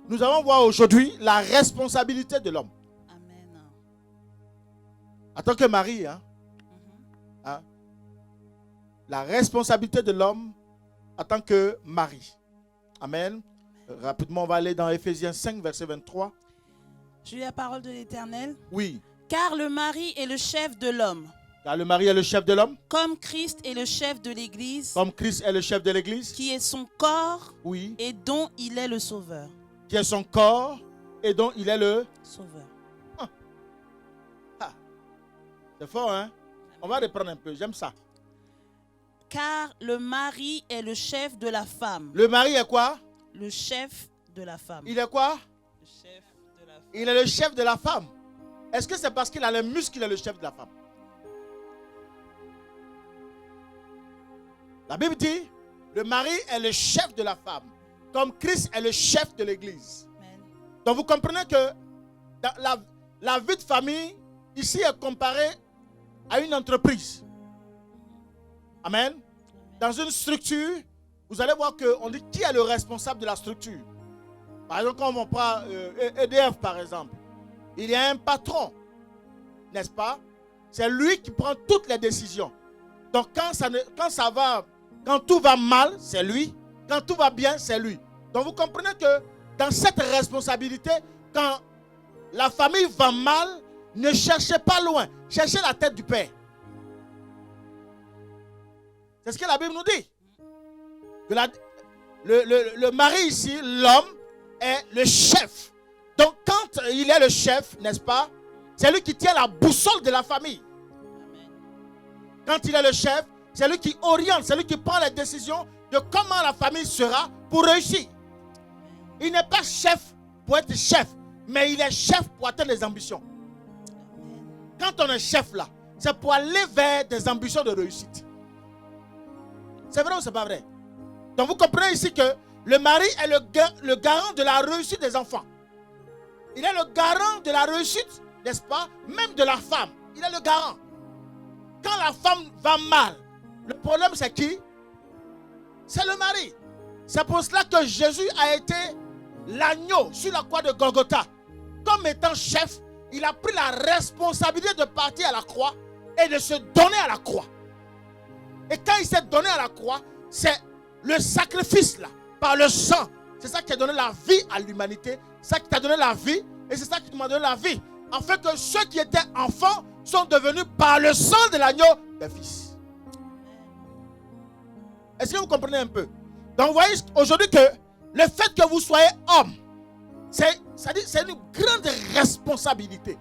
nous allons voir aujourd'hui la responsabilité de l'homme. Amen. En tant que mari, la responsabilité de l'homme en tant que mari. Amen. Rapidement, on va aller dans Éphésiens 5, verset 23. Je lis la parole de l'Éternel. Oui. Car le mari est le chef de l'homme, Car le mari est le chef de l'homme, comme Christ est le chef de l'Église, comme Christ est le chef de l'Église. qui est son corps Oui. et dont il est le sauveur. Qui est son corps et dont il est le... Sauveur. C'est fort, hein? On va reprendre un peu, j'aime ça. Car le mari est le chef de la femme. Le mari est quoi? Le chef de la femme. Il est quoi? Le chef de la femme. Il est le chef de la femme. Est-ce que c'est parce qu'il a les muscles qu'il est le chef de la femme? La Bible dit, le mari est le chef de la femme, comme Christ est le chef de l'Église. Amen. Donc vous comprenez que dans la vie de famille, ici est comparée à une entreprise. Amen. Dans une structure, vous allez voir qu'on dit qui est le responsable de la structure. Par exemple, quand on prend EDF par exemple, il y a un patron, n'est-ce pas? C'est lui qui prend toutes les décisions. Donc quand tout va mal, c'est lui. Quand tout va bien, c'est lui. Donc vous comprenez que dans cette responsabilité, quand la famille va mal, ne cherchez pas loin. Cherchez la tête du père. C'est ce que la Bible nous dit. Que le mari ici, l'homme, est le chef. Donc quand il est le chef, n'est-ce pas? C'est lui qui tient la boussole de la famille. Amen. Quand il est le chef, c'est lui qui oriente, c'est lui qui prend les décisions de comment la famille sera pour réussir. Il n'est pas chef pour être chef, mais il est chef pour atteindre les ambitions. Quand on est chef là, c'est pour aller vers des ambitions de réussite. C'est vrai ou c'est pas vrai? Donc vous comprenez ici que le mari est le garant de la réussite des enfants. Il est le garant de la réussite, n'est-ce pas? Même de la femme. Il est le garant. Quand la femme va mal, le problème c'est qui? C'est le mari. C'est pour cela que Jésus a été l'agneau sur la croix de Golgotha. Comme étant chef, il a pris la responsabilité de partir à la croix et de se donner à la croix. Et quand il s'est donné à la croix, c'est le sacrifice là, par le sang. C'est ça qui a donné la vie à l'humanité. C'est ça qui t'a donné la vie et c'est ça qui m'a donné la vie. En fait que ceux qui étaient enfants sont devenus par le sang de l'agneau des fils. Est-ce que vous comprenez un peu? Donc vous voyez aujourd'hui que le fait que vous soyez homme, c'est une grande responsabilité.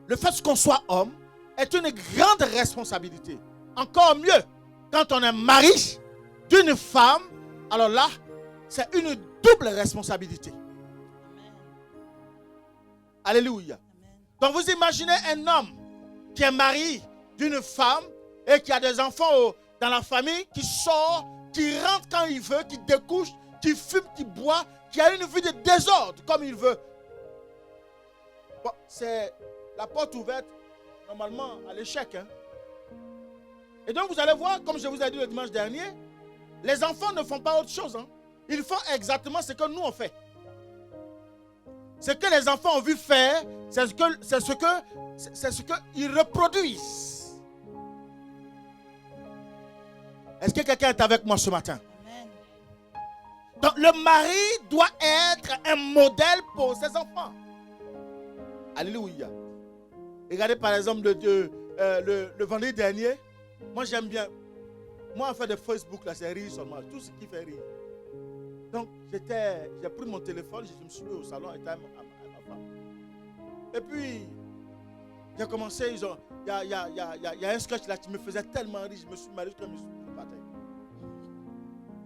Le fait qu'on soit homme est une grande responsabilité. Encore mieux, quand on est mari d'une femme, alors là, c'est une double responsabilité. Amen. Alléluia. Amen. Donc vous imaginez un homme qui est marié d'une femme et qui a des enfants dans la famille, qui sort, qui rentre quand il veut, qui découche, qui fume, qui boit, qui a une vie de désordre comme il veut. Bon, c'est la porte ouverte normalement à l'échec. Hein? Et donc vous allez voir, comme je vous ai dit le dimanche dernier, les enfants ne font pas autre chose. Hein? Ils font exactement ce que nous on fait. Ce que les enfants ont vu faire, c'est ce que ils reproduisent. Est-ce que quelqu'un est avec moi ce matin? Amen. Donc le mari doit être un modèle pour ses enfants. Alléluia. Regardez par exemple le vendredi dernier. Moi j'aime bien. Moi en fait de Facebook là c'est rire seulement. Tout ce qui fait rire. Donc j'ai pris mon téléphone, je me suis mis au salon et ma femme. Et puis j'ai commencé, il y a un sketch là qui me faisait tellement rire, je me suis marié comme je suis le matin.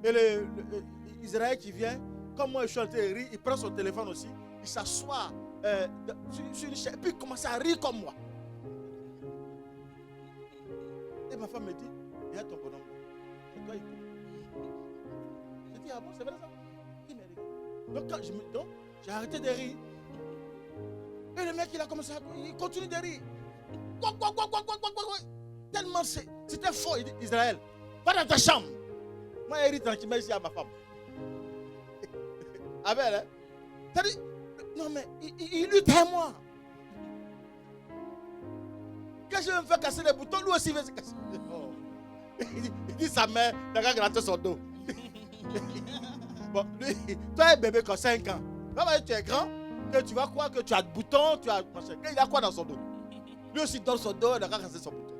Et Israël qui vient, comme moi je suis en train de rire, il prend son téléphone aussi, il s'assoit sur une chaise et puis il commence à rire comme moi. Et ma femme me dit, il y a ton bonhomme, c'est toi il faut. Je dis, ah bon, c'est vrai ça? Il me regarde. Donc j'ai arrêté de rire. Et le mec il a commencé il continue de rire. Tellement c'était fort. Il dit, Israël, va dans ta chambre. Moi, il rit tranquillement ici à ma femme. Amen, hein? C'est-à-dire, non, mais il lutte à moi. Quand je vais me faire casser les boutons, lui aussi il veut se casser. Oh. Il dit sa mère, il a gratté son dos. Bon, lui, toi, un bébé comme 5 ans. Tu es grand, que tu vas croire que tu as de boutons, tu as machin. Il a quoi dans son dos? Lui aussi dans son dos, il a casser son bouton.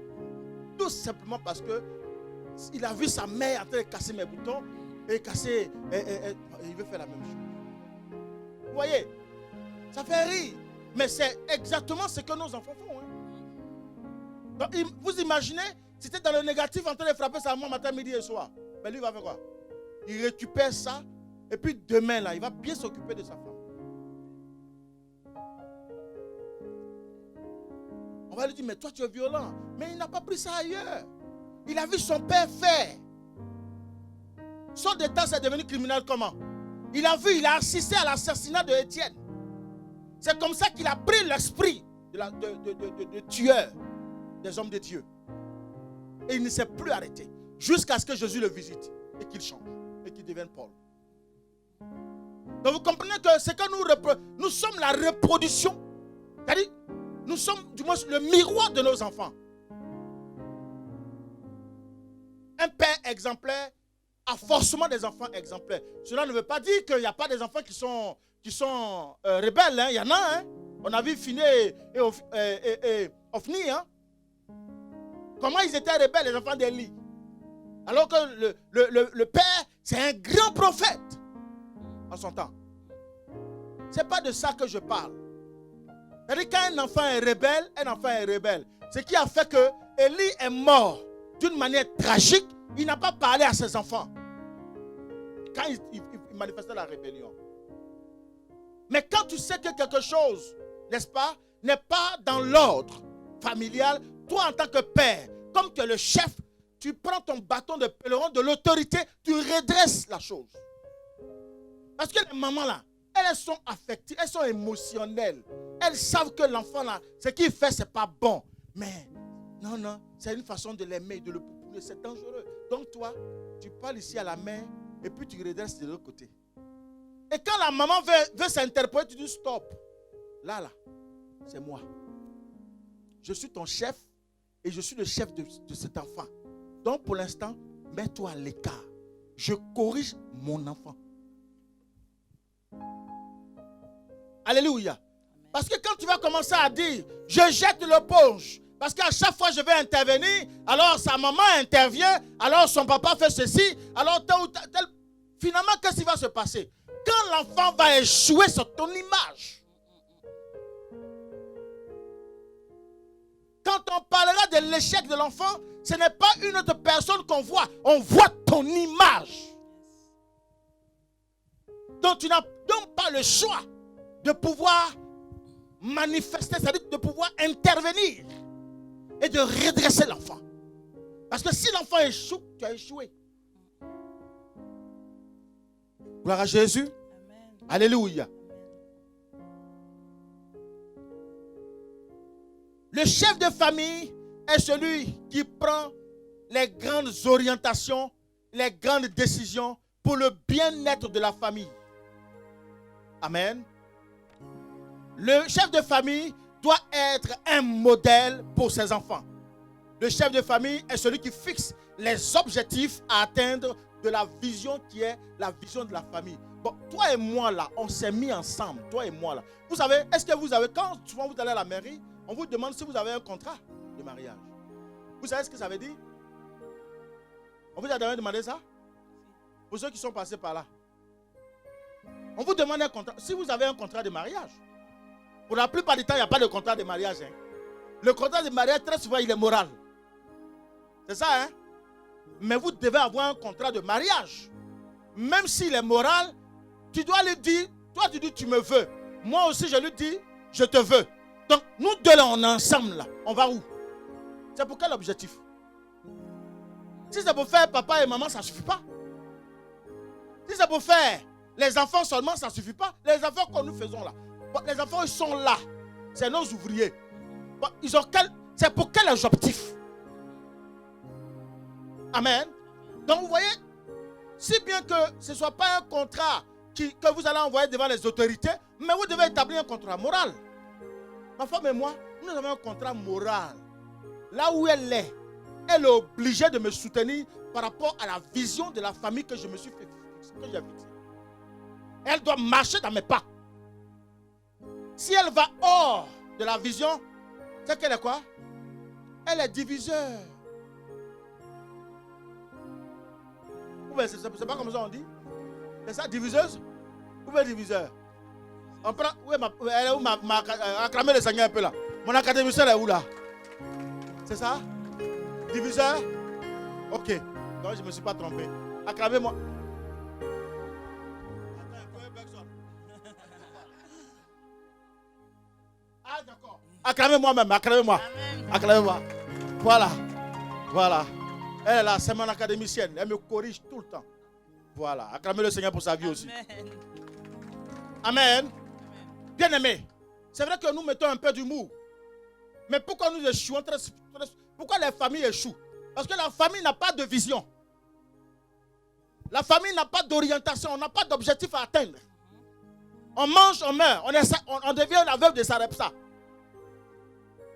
Tout simplement parce que il a vu sa mère en train de casser mes boutons et casser. Il veut faire la même chose. Vous voyez, ça fait rire. Mais c'est exactement ce que nos enfants font. Hein. Donc, vous imaginez, si c'était dans le négatif en train de frapper sa maman matin, midi et soir. Mais lui, il va faire quoi? Il récupère ça. Et puis demain, là, il va bien s'occuper de sa femme. On va lui dire, mais toi, tu es violent. Mais il n'a pas pris ça ailleurs. Il a vu son père faire. Son d'état, c'est devenu criminel comment? Il a vu, il a assisté à l'assassinat de Étienne. C'est comme ça qu'il a pris l'esprit de tueur des hommes de Dieu. Et il ne s'est plus arrêté. Jusqu'à ce que Jésus le visite et qu'il change. Et qu'il devienne Paul. Donc vous comprenez que c'est que nous sommes la reproduction. C'est-à-dire, nous sommes du moins le miroir de nos enfants. Un père exemplaire a forcément des enfants exemplaires. Cela ne veut pas dire qu'il n'y a pas des enfants qui sont rebelles. Hein. Il y en a. Hein. On a vu Finé et Ophni. Hein. Comment ils étaient rebelles, les enfants d'Élie. Alors que le père, c'est un grand prophète en son temps. Ce n'est pas de ça que je parle. C'est-à-dire quand un enfant est rebelle, ce qui a fait que Élie est mort d'une manière tragique, il n'a pas parlé à ses enfants. Quand il manifestait la rébellion. Mais quand tu sais que quelque chose, n'est-ce pas, n'est pas dans l'ordre familial, toi en tant que père, comme tu es le chef, tu prends ton bâton de pèlerin de l'autorité, tu redresses la chose. Parce que les mamans là, elles sont affectives, elles sont émotionnelles. Elles savent que l'enfant là, ce qu'il fait, ce n'est pas bon. Mais non, c'est une façon de l'aimer, de le pouponner, c'est dangereux. Donc toi, tu parles ici à la mère et puis tu redresses de l'autre côté. Et quand la maman veut s'interposer, tu dis stop. Là, c'est moi. Je suis ton chef et je suis le chef de cet enfant. Donc pour l'instant, mets-toi à l'écart. Je corrige mon enfant. Alléluia. Parce que quand tu vas commencer à dire, je jette l'éponge, parce qu'à chaque fois je vais intervenir, alors sa maman intervient, alors son papa fait ceci, alors tel ou tel. Finalement, qu'est-ce qui va se passer? Quand l'enfant va échouer sur ton image. Quand on parlera de l'échec de l'enfant, ce n'est pas une autre personne qu'on voit, on voit ton image. Donc tu n'as donc pas le choix de pouvoir manifester, c'est-à-dire de pouvoir intervenir et de redresser l'enfant. Parce que si l'enfant échoue, tu as échoué. Gloire à Jésus. Amen. Alléluia. Le chef de famille est celui qui prend les grandes orientations, les grandes décisions pour le bien-être de la famille. Amen. Le chef de famille doit être un modèle pour ses enfants. Le chef de famille est celui qui fixe les objectifs à atteindre de la vision qui est la vision de la famille. Bon, toi et moi là, on s'est mis ensemble, toi et moi là. Vous savez, est-ce que vous avez, quand souvent vous allez à la mairie, on vous demande si vous avez un contrat de mariage. Vous savez ce que ça veut dire? On vous a jamais demandé ça? Pour ceux qui sont passés par là. On vous demande un contrat. Si vous avez un contrat de mariage, pour la plupart du temps, il n'y a pas de contrat de mariage. Hein. Le contrat de mariage, très souvent, il est moral. C'est ça, hein? Mais vous devez avoir un contrat de mariage. Même s'il est moral, tu dois lui dire, toi tu dis tu me veux. Moi aussi je lui dis, je te veux. Donc nous deux là, on est ensemble là. On va où? C'est pour quel objectif? Si c'est pour faire papa et maman, ça ne suffit pas. Si c'est pour faire les enfants seulement, ça ne suffit pas. Les enfants que nous faisons là. Bon, les enfants, ils sont là. C'est nos ouvriers. Bon, c'est pour quel objectif? Amen. Donc vous voyez, Si bien que ce ne soit pas un contrat que vous allez envoyer devant les autorités, mais vous devez établir un contrat moral. Ma femme et moi, nous avons un contrat moral. Là où elle est obligée de me soutenir par rapport à la vision de la famille que je me suis fait fixer. Elle doit marcher dans mes pas. Si elle va hors de la vision, c'est qu'elle est quoi? Elle est diviseur. C'est pas comme ça on dit? C'est ça, diviseuse? Où est diviseur? On prend, elle est où acclamez le Seigneur un peu là. Mon académicien est où là? C'est ça? Diviseur? Ok. Donc je ne me suis pas trompé. Acclamez-moi. Ah d'accord. Acclamez-moi même, acclamez-moi. Acclamez-moi. Voilà. Voilà. Elle est là, c'est mon académicienne. Elle me corrige tout le temps. Voilà. Acclamez le Seigneur pour sa vie aussi. Amen. Bien-aimés, c'est vrai que nous mettons un peu d'humour. Mais pourquoi nous échouons? Pourquoi les familles échouent? Parce que la famille n'a pas de vision. La famille n'a pas d'orientation. On n'a pas d'objectif à atteindre. On mange, on meurt. On devient la veuve de Sarepta.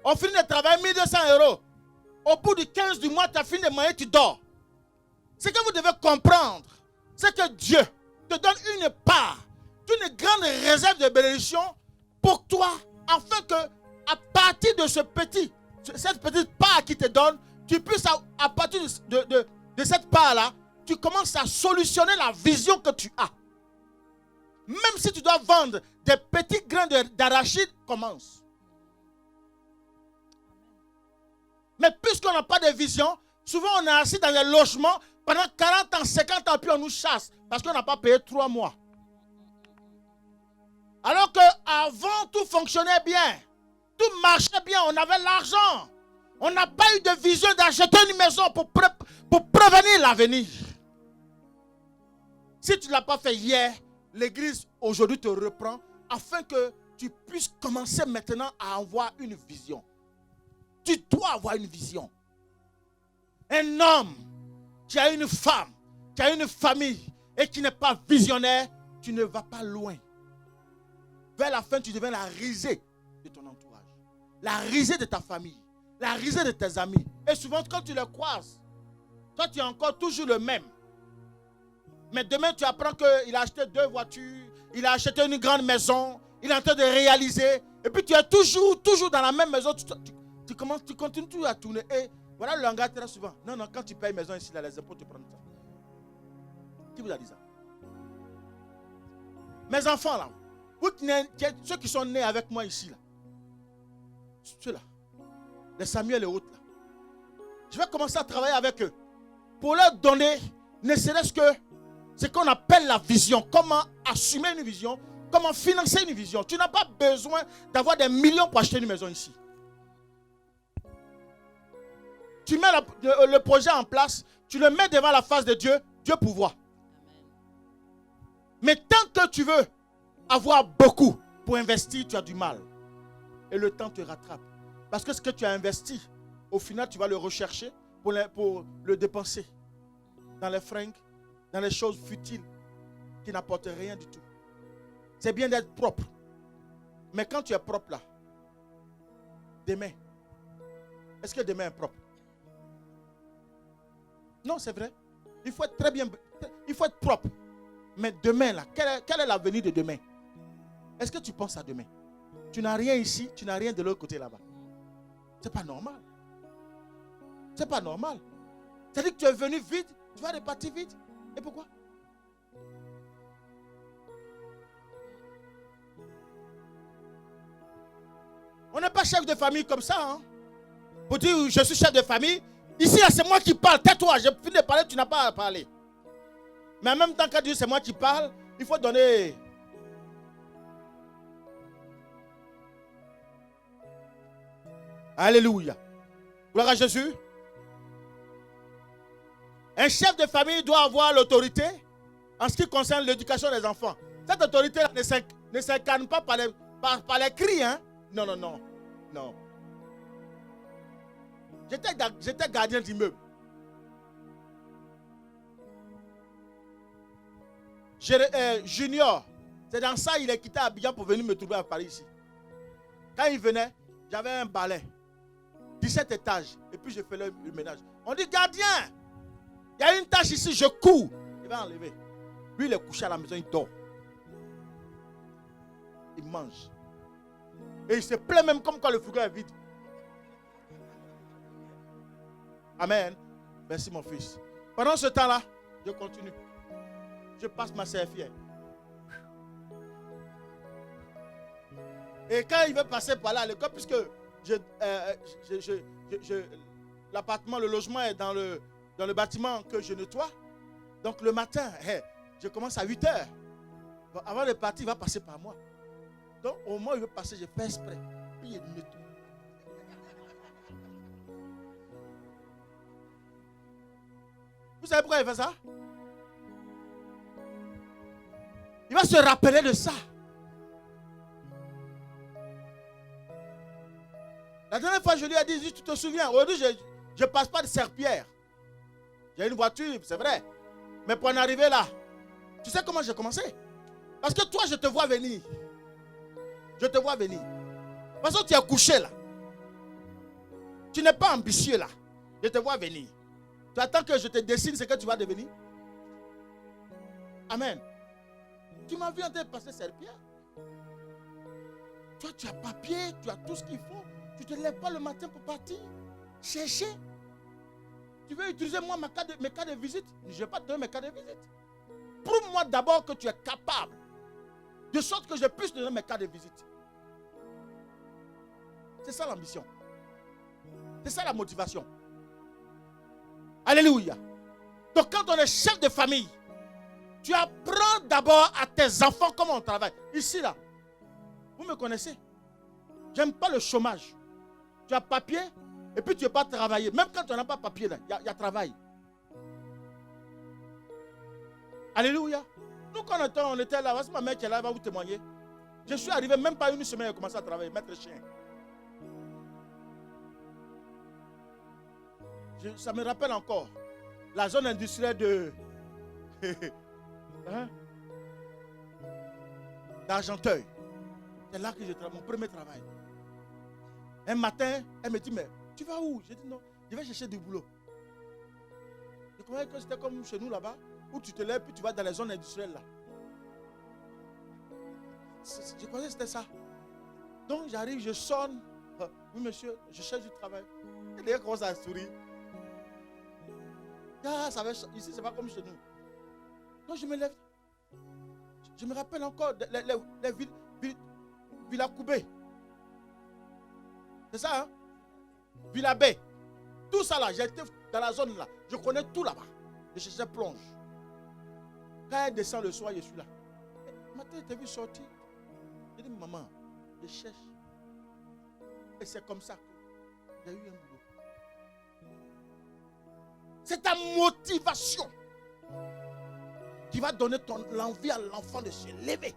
On finit de travailler 1200 €. Au bout du 15 du mois, tu as fini de manger, tu dors. Ce que vous devez comprendre, c'est que Dieu te donne une part, une grande réserve de bénédiction pour toi, afin que, à partir de cette petite part qu'il te donne, tu puisses, à partir de cette part-là, tu commences à solutionner la vision que tu as. Même si tu dois vendre des petits grains d'arachide, commence. Mais puisqu'on n'a pas de vision, souvent on est assis dans les logements pendant 40 ans, 50 ans, puis on nous chasse parce qu'on n'a pas payé 3 mois. Alors qu'avant, tout fonctionnait bien. Tout marchait bien, on avait l'argent. On n'a pas eu de vision d'acheter une maison pour prévenir l'avenir. Si tu ne l'as pas fait hier, l'église aujourd'hui te reprend afin que tu puisses commencer maintenant à avoir une vision. Tu dois avoir une vision. Un homme qui a une femme, qui a une famille et qui n'est pas visionnaire, tu ne vas pas loin. Vers la fin, tu deviens la risée de ton entourage. La risée de ta famille. La risée de tes amis. Et souvent, quand tu les croises, toi, tu es encore toujours le même. Mais demain, tu apprends qu'il a acheté 2 voitures, il a acheté une grande maison, il est en train de réaliser. Et puis, tu es toujours dans la même maison. Tu continues toujours à tourner. Et voilà le langage très souvent. Non, quand tu payes maison ici, là, les impôts te prennent ça. Qui vous a dit ça? Mes enfants, là, ceux qui sont nés avec moi ici, là, ceux-là, les Samuel et autres, là, je vais commencer à travailler avec eux pour leur donner, ne serait-ce que ce qu'on appelle la vision. Comment assumer une vision, comment financer une vision. Tu n'as pas besoin d'avoir des millions pour acheter une maison ici. Tu mets le projet en place, tu le mets devant la face de Dieu, Dieu pourvoit. Mais tant que tu veux avoir beaucoup pour investir, tu as du mal. Et le temps te rattrape. Parce que ce que tu as investi, au final, tu vas le rechercher pour le dépenser. Dans les fringues, dans les choses futiles qui n'apportent rien du tout. C'est bien d'être propre. Mais quand tu es propre là, demain, est-ce que demain est propre? Non, c'est vrai. Il faut être très bien, il faut être propre. Mais demain là, quel est l'avenir de demain? Est-ce que tu penses à demain? Tu n'as rien ici, tu n'as rien de l'autre côté là-bas. C'est pas normal. C'est pas normal. C'est-à-dire que tu es venu vide, tu vas repartir vide. Et pourquoi? On n'est pas chef de famille comme ça. Hein? Pour dire je suis chef de famille. Ici, là, c'est moi qui parle. Tais-toi, j'ai fini de parler, tu n'as pas à parler. Mais en même temps, quand Dieu c'est moi qui parle, il faut donner. Alléluia. Gloire à Jésus. Un chef de famille doit avoir l'autorité en ce qui concerne l'éducation des enfants. Cette autorité ne s'incarne pas par les cris. Hein? Non. J'étais gardien d'immeuble. Junior, c'est dans ça il est quitté Abidjan pour venir me trouver à Paris ici. Quand il venait, j'avais un balai, 17 étages, et puis je fais le ménage. On dit, gardien, il y a une tâche ici, je cours. Il va enlever. Lui, il est couché à la maison, il dort. Il mange. Et il se plaint même comme quand le frigo est vide. Amen. Merci mon fils. Pendant ce temps-là, je continue. Je passe ma serfillère. Et quand il veut passer par là à l'école, puisque l'appartement, le logement est dans le bâtiment que je nettoie. Donc le matin, je commence à 8 heures. Donc, avant de partir, il va passer par moi. Donc au moment où il veut passer, je fais exprès. Puis il nettoie. Vous savez pourquoi il fait ça? Il va se rappeler de ça. La dernière fois, je lui ai dit, tu te souviens, aujourd'hui, je ne passe pas de serpillère. J'ai une voiture, c'est vrai. Mais pour en arriver là, tu sais comment j'ai commencé? Parce que toi, je te vois venir. Je te vois venir. Parce que tu es couché là. Tu n'es pas ambitieux là. Je te vois venir. Tu attends que je te dessine ce que tu vas devenir? Amen. Tu m'as vu en train de passer serpillère. Toi, tu as papier, tu as tout ce qu'il faut. Tu ne te lèves pas le matin pour partir chercher. Tu veux utiliser moi mes cas de visite? Je ne vais pas te donner mes cas de visite. Prouve-moi d'abord que tu es capable. De sorte que je puisse te donner mes cas de visite. C'est ça l'ambition. C'est ça la motivation. Alléluia. Donc quand on est chef de famille, tu apprends d'abord à tes enfants comment on travaille. Ici là, vous me connaissez. J'aime pas le chômage. Tu as papier et puis tu ne veux pas travailler. Même quand tu n'as pas papier, il y a travail. Alléluia. Nous quand on était là, voici ma mère qui est là, elle va vous témoigner. Je suis arrivé, même pas une semaine, elle a commencé à travailler, mettre le chien. Ça me rappelle encore la zone industrielle de d'Argenteuil. C'est là que je travaille, mon premier travail. Un matin, elle me dit, mais tu vas où? J'ai dit non, je vais chercher du boulot. Je croyais que c'était comme chez nous là-bas, où tu te lèves puis tu vas dans les zones industrielles là. Je croyais que c'était ça. Donc j'arrive, je sonne. Oui monsieur, je cherche du travail. Et les gars commencent à sourire. Ah, ici, c'est pas comme chez nous. Donc je me lève. Je me rappelle encore les Villa Koubé. C'est ça, hein? Villa Baie. Tout ça là, j'étais dans la zone là. Je connais tout là-bas. Je cherchais plonge. Quand elle descend le soir, je suis là. Le matin, je t'ai vu sortir. J'ai dit, maman, je cherche. Et c'est comme ça que j'ai eu un boulot. C'est ta motivation qui va donner l'envie à l'enfant de se lever.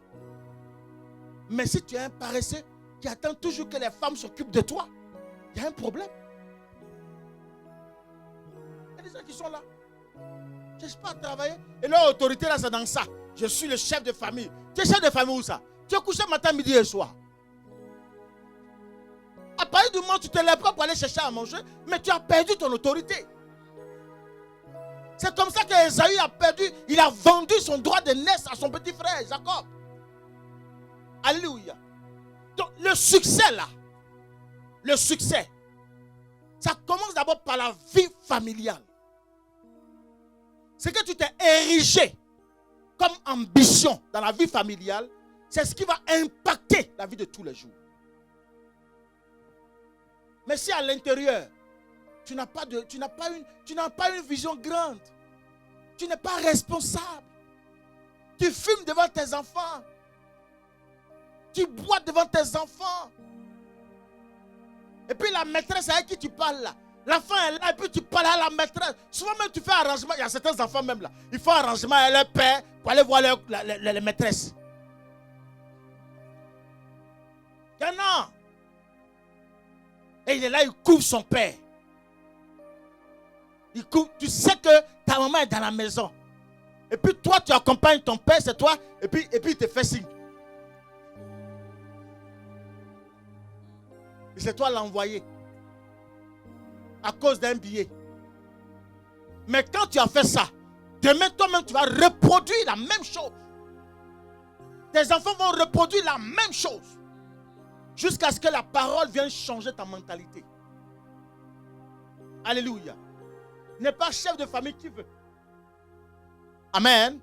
Mais si tu es un paresseux qui attend toujours que les femmes s'occupent de toi, il y a un problème. Il y a des gens qui sont là. Je ne cherche pas à travailler. Et leur autorité là, c'est dans ça. Je suis le chef de famille. Tu es chef de famille où ça? Tu es couché matin, midi et soir. À partir du moment où tu ne te lèves pas pour aller chercher à manger, mais tu as perdu ton autorité. C'est comme ça qu'Ésaü a perdu, il a vendu son droit de naissance à son petit frère Jacob. Alléluia. Donc le succès là, le succès, ça commence d'abord par la vie familiale. C'est que tu t'es érigé comme ambition dans la vie familiale, c'est ce qui va impacter la vie de tous les jours. Mais si à l'intérieur, tu n'as pas une vision grande, tu n'es pas responsable, tu fumes devant tes enfants, tu bois devant tes enfants, et puis la maîtresse avec qui tu parles là, l'enfant est là et puis tu parles à la maîtresse. Souvent même tu fais arrangement, il y a certains enfants même là, ils font arrangement à leur père pour aller voir les maîtresses. Il y en a. Et il est là, il couvre son père. Il couvre, tu sais que ta maman est dans la maison. Et puis toi, tu accompagnes ton père, c'est toi. Et puis il te fait signe. Et c'est toi l'envoyé. À cause d'un billet. Mais quand tu as fait ça, demain toi-même tu vas reproduire la même chose. Tes enfants vont reproduire la même chose. Jusqu'à ce que la parole vienne changer ta mentalité. Alléluia. N'est pas chef de famille qui veut. Amen.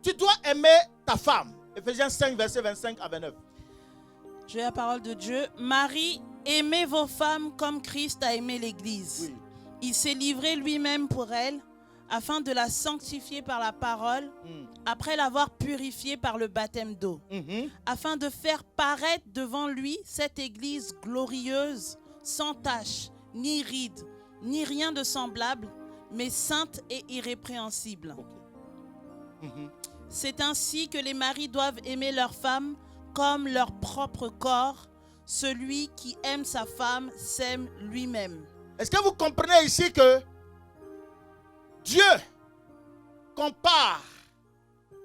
Tu dois aimer ta femme. Ephésiens 5, verset 25 à 29. Je lis la parole de Dieu. Marie, aimez vos femmes comme Christ a aimé l'Église. Oui. Il s'est livré lui-même pour elle, afin de la sanctifier par la parole, après l'avoir purifiée par le baptême d'eau, afin de faire paraître devant lui cette Église glorieuse, sans tache, ni ride, ni rien de semblable, mais sainte et irrépréhensible. C'est ainsi que les maris doivent aimer leur femme comme leur propre corps. Celui qui aime sa femme s'aime lui-même. Est-ce que vous comprenez ici que Dieu compare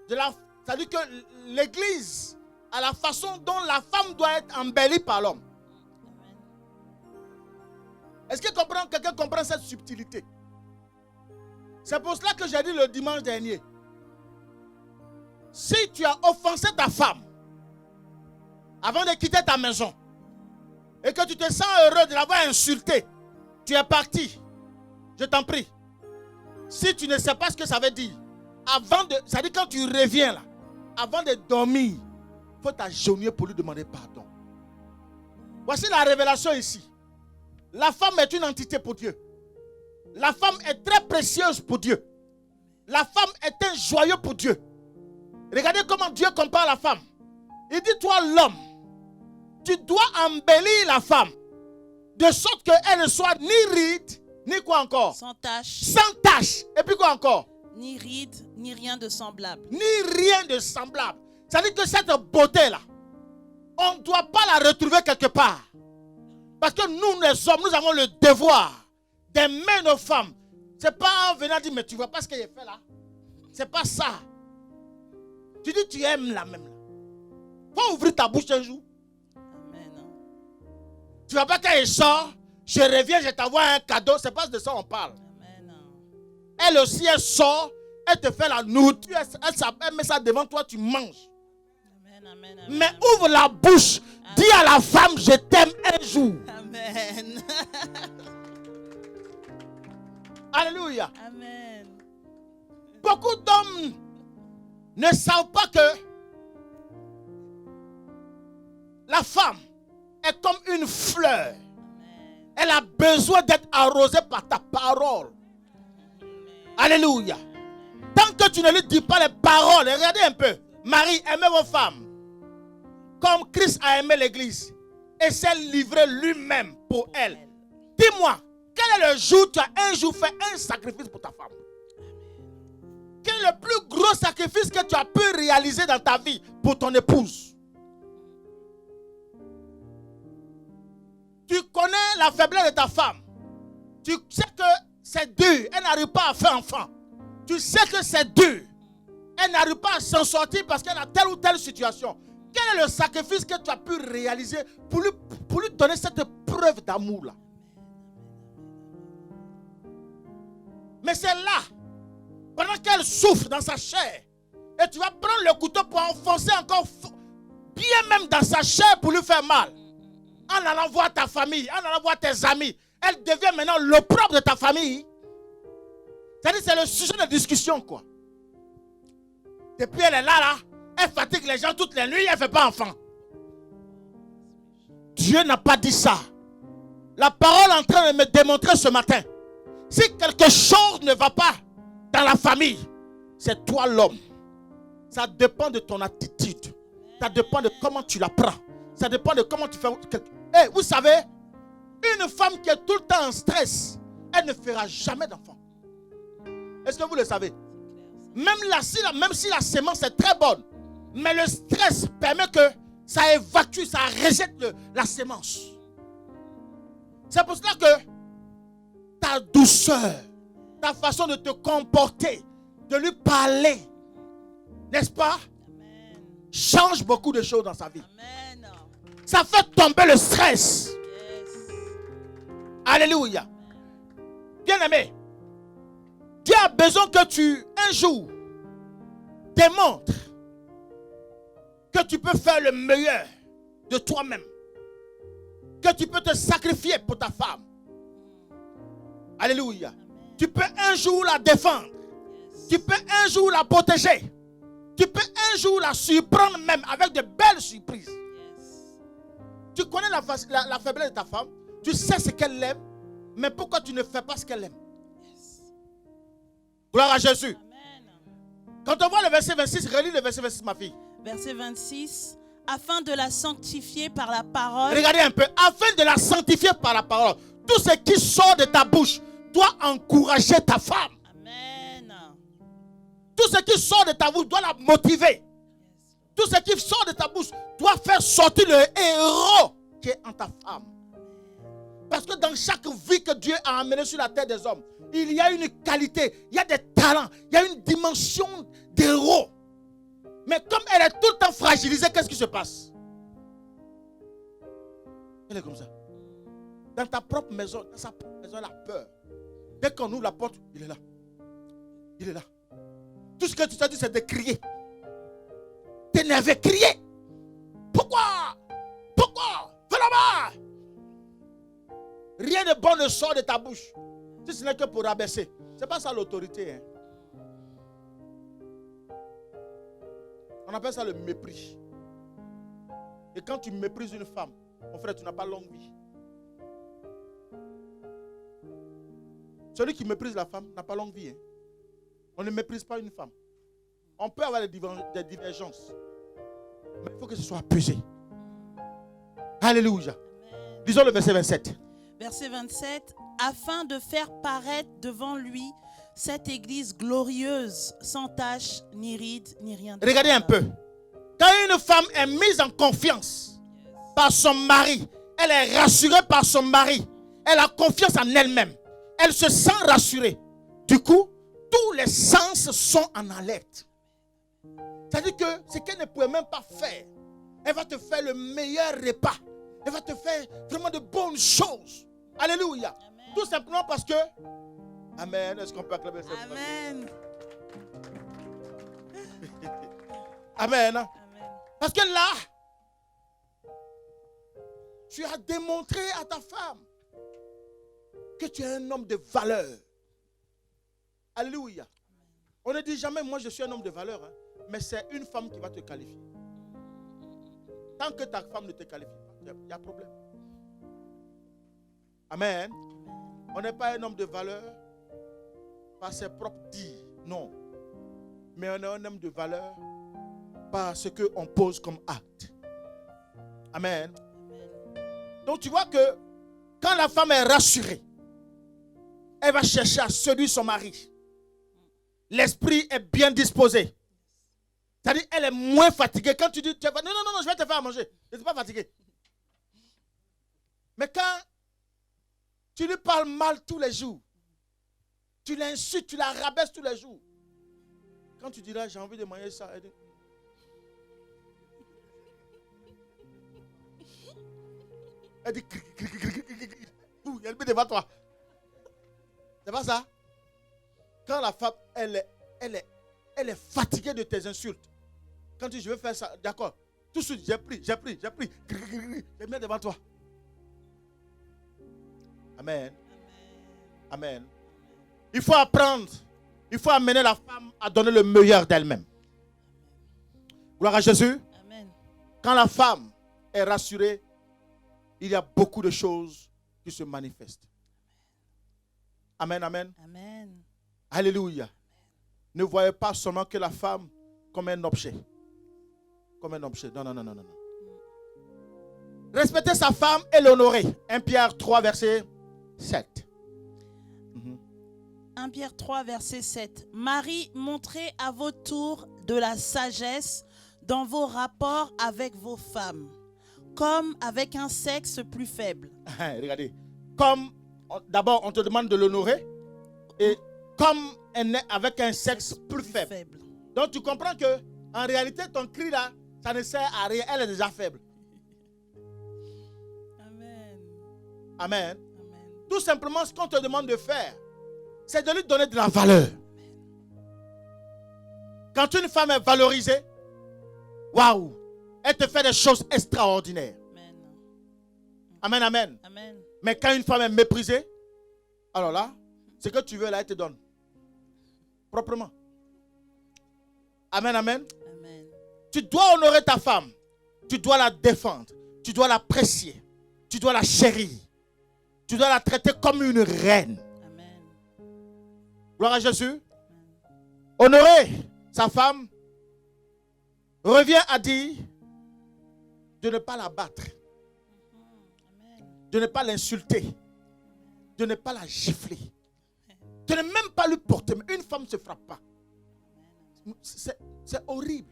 c'est-à-dire que l'Église à la façon dont la femme doit être embellie par l'homme? Est-ce que quelqu'un comprend cette subtilité? C'est pour cela que j'ai dit le dimanche dernier. Si tu as offensé ta femme avant de quitter ta maison et que tu te sens heureux de l'avoir insultée, tu es parti. Je t'en prie. Si tu ne sais pas ce que ça veut dire, ça dit quand tu reviens là, avant de dormir, il faut t'agenouiller pour lui demander pardon. Voici la révélation ici. La femme est une entité pour Dieu. La femme est très précieuse pour Dieu. La femme est un joyau pour Dieu. Regardez comment Dieu compare la femme. Il dit, toi l'homme, tu dois embellir la femme de sorte qu'elle ne soit ni ride, ni quoi encore? Sans tache. Sans tache. Et puis quoi encore? Ni ride, ni rien de semblable. Ni rien de semblable. C'est-à-dire que cette beauté-là, on ne doit pas la retrouver quelque part. Parce que nous, les hommes, nous avons le devoir d'aimer nos femmes. Ce n'est pas en venant dire, mais tu ne vois pas ce qu'elle a fait là. Ce n'est pas ça. Tu dis, tu aimes la même. Il faut ouvrir ta bouche un jour. Amen. Tu ne vois pas qu'elle sort, je reviens, je t'envoie un cadeau. Ce n'est pas de ça qu'on parle. Amen. Elle aussi, elle sort, elle te fait la nourriture, elle met ça devant toi, tu manges. Amen, amen, amen. Mais ouvre la bouche, dis à la femme, je t'aime un jour. Amen. Alléluia. Amen. Beaucoup d'hommes ne savent pas que la femme est comme une fleur. Amen. Elle a besoin d'être arrosée par ta parole. Alléluia. Tant que tu ne lui dis pas les paroles, regardez un peu. Marie, aimez vos femmes comme Christ a aimé l'église et s'est livré lui-même pour elle. Dis-moi, quel est le jour où tu as un jour fait un sacrifice pour ta femme? Quel est le plus gros sacrifice que tu as pu réaliser dans ta vie pour ton épouse? Tu connais la faiblesse de ta femme. Tu sais que c'est dur. Elle n'arrive pas à faire enfant. Tu sais que c'est dur. Elle n'arrive pas à s'en sortir parce qu'elle a telle ou telle situation. Quel est le sacrifice que tu as pu réaliser pour lui donner cette preuve d'amour-là? Mais c'est là, pendant qu'elle souffre dans sa chair, et tu vas prendre le couteau pour enfoncer encore bien même dans sa chair pour lui faire mal. En allant voir ta famille, en allant voir tes amis, elle devient maintenant l'opprobre de ta famille. C'est-à-dire c'est le sujet de discussion, quoi. Depuis elle est là, elle fatigue les gens toutes les nuits, elle ne fait pas enfant. Dieu n'a pas dit ça. La parole est en train de me démontrer ce matin. Si quelque chose ne va pas dans la famille, c'est toi l'homme. Ça dépend de ton attitude. Ça dépend de comment tu la prends. Ça dépend de comment tu fais. Hey, vous savez, une femme qui est tout le temps en stress, elle ne fera jamais d'enfant. Est-ce que vous le savez? Même si la sémence est très bonne, mais le stress permet que ça évacue, ça rejette la sémence. C'est pour cela que ta douceur, ta façon de te comporter, de lui parler, n'est-ce pas, change beaucoup de choses dans sa vie. Amen. Ça fait tomber le stress. Yes. Alléluia. Bien-aimé, Dieu a besoin que tu, un jour, démontres que tu peux faire le meilleur de toi-même. Que tu peux te sacrifier pour ta femme. Alléluia. Amen. Tu peux un jour la défendre. Yes. Tu peux un jour la protéger. Tu peux un jour la surprendre même avec de belles surprises. Yes. Tu connais la faiblesse de ta femme. Tu sais ce qu'elle aime. Mais pourquoi tu ne fais pas ce qu'elle aime? Yes. Gloire à Jésus. Amen. Quand on voit le verset 26, relis le verset 26, ma fille. Verset 26. Afin de la sanctifier par la parole. Regardez un peu. Afin de la sanctifier par la parole. Tout ce qui sort de ta bouche doit encourager ta femme. Amen. Tout ce qui sort de ta bouche doit la motiver. Yes. Tout ce qui sort de ta bouche doit faire sortir le héros qui est en ta femme. Parce que dans chaque vie que Dieu a amenée sur la terre des hommes, il y a une qualité, il y a des talents, il y a une dimension d'héros. Mais comme elle est tout le temps fragilisée, qu'est-ce qui se passe? Elle est comme ça. Dans ta propre maison, dans sa propre maison, elle a peur. Dès qu'on ouvre la porte, il est là. Il est là. Tout ce que tu t'as dit, c'est de crier. T'énerver, crier. Pourquoi? Pourquoi? Fais là-bas. Rien de bon ne sort de ta bouche. Si ce n'est que pour rabaisser. C'est pas ça l'autorité. Hein. On appelle ça le mépris. Et quand tu méprises une femme, mon frère, tu n'as pas longue vie. Celui qui méprise la femme n'a pas longue vie. Hein. On ne méprise pas une femme. On peut avoir des divergences. Mais il faut que ce soit pesé. Alléluia. Amen. Lisons le verset 27. Verset 27. Afin de faire paraître devant lui cette église glorieuse, sans tache, ni ride, ni rien de Regardez un semblable. peu. Quand une femme est mise en confiance par son mari, elle est rassurée par son mari, elle a confiance en elle-même, elle se sent rassurée. Du coup, tous les sens sont en alerte. C'est-à-dire que ce qu'elle ne pouvait même pas faire, elle va te faire le meilleur repas. Elle va te faire vraiment de bonnes choses. Alléluia. Amen. Tout simplement parce que... Amen. Est-ce qu'on peut acclamer cette femme? Amen. Amen. Amen. Parce que là, tu as démontré à ta femme que tu es un homme de valeur. Alléluia. On ne dit jamais, moi je suis un homme de valeur. Hein, mais c'est une femme qui va te qualifier. Tant que ta femme ne te qualifie pas, il y a problème. Amen. On n'est pas un homme de valeur par ses propres dires. Non. Mais on est un homme de valeur par ce qu'on pose comme acte. Amen. Donc tu vois que quand la femme est rassurée, elle va chercher à séduire son mari. L'esprit est bien disposé. C'est-à-dire elle est moins fatiguée. Quand tu dis, non, je vais te faire à manger. Je ne suis pas fatigué. Mais quand tu lui parles mal tous les jours, tu l'insultes, tu la rabaisses tous les jours. Quand tu diras, j'ai envie de manger ça, elle dit, elle met devant toi. C'est pas ça? Quand la femme, elle est fatiguée de tes insultes. Quand tu dis, je veux faire ça, d'accord. Tout de suite, j'ai pris. Je mets devant toi. Amen. Amen. Il faut apprendre. Il faut amener la femme à donner le meilleur d'elle-même. Gloire à Jésus. Amen. Quand la femme est rassurée, il y a beaucoup de choses qui se manifestent. Amen, amen. Amen. Alléluia. Ne voyez pas seulement que la femme comme un objet. Comme un objet. Non. Respecter sa femme et l'honorer. 1 Pierre 3, verset 7. 1 Pierre 3, verset 7. Marie, montrez à votre tour de la sagesse dans vos rapports avec vos femmes, comme avec un sexe plus faible. Regardez. comme, d'abord, on te demande de l'honorer. Et comme elle est avec un sexe plus faible. Donc, tu comprends que en réalité, ton cri là, ça ne sert à rien. Elle est déjà faible. Amen. Amen. Amen. Tout simplement, ce qu'on te demande de faire, c'est de lui donner de la valeur. Quand une femme est valorisée, waouh, elle te fait des choses extraordinaires. Amen. Amen, amen. Amen. Mais quand une femme est méprisée, alors là, ce que tu veux là, elle te donne. Proprement. Amen, amen. Amen. Tu dois honorer ta femme. Tu dois la défendre. Tu dois l'apprécier. Tu dois la chérir. Tu dois la traiter comme une reine. Amen. Gloire à Jésus. Honorer sa femme revient à dire de ne pas la battre, de ne pas l'insulter, de ne pas la gifler, de ne même pas lui porter. Mais une femme ne se frappe pas. C'est horrible.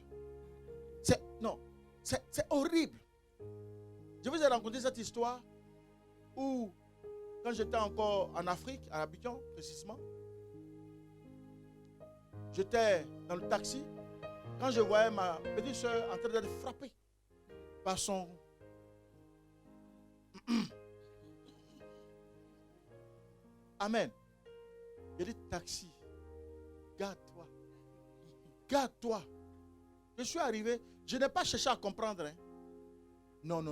C'est horrible. Je vous ai raconté cette histoire où, quand j'étais encore en Afrique, à Abidjan précisément, j'étais dans le taxi quand je voyais ma petite soeur en train d'être frappée par son... Amen. J'ai dit, taxi, garde-toi. Garde-toi. Je suis arrivé, je n'ai pas cherché à comprendre. Hein. Non.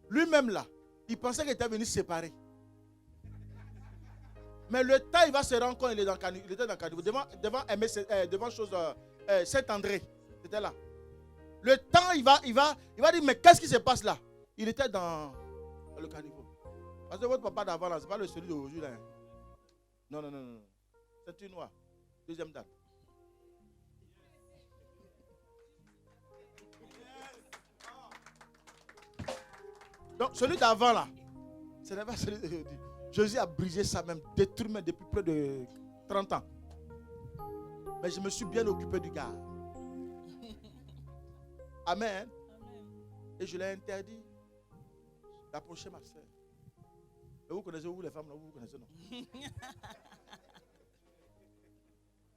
Lui-même là, il pensait qu'il était venu se séparer. Mais le temps, il va se rendre compte, il était dans Caniveau, devant Saint-André. C'était là. Le temps, il va dire, mais qu'est-ce qui se passe là? Il était dans le Caniveau. Parce que votre papa d'avant là, ce n'est pas le celui d'aujourd'hui là. Non. C'est une noire. Deuxième date. Donc, celui d'avant là, ce n'est pas celui d'aujourd'hui. Jésus a brisé ça même, détruit même depuis près de 30 ans. Mais je me suis bien occupé du gars. Amen. Et je l'ai interdit d'approcher ma soeur. Et vous connaissez, vous les femmes, non, vous connaissez, non?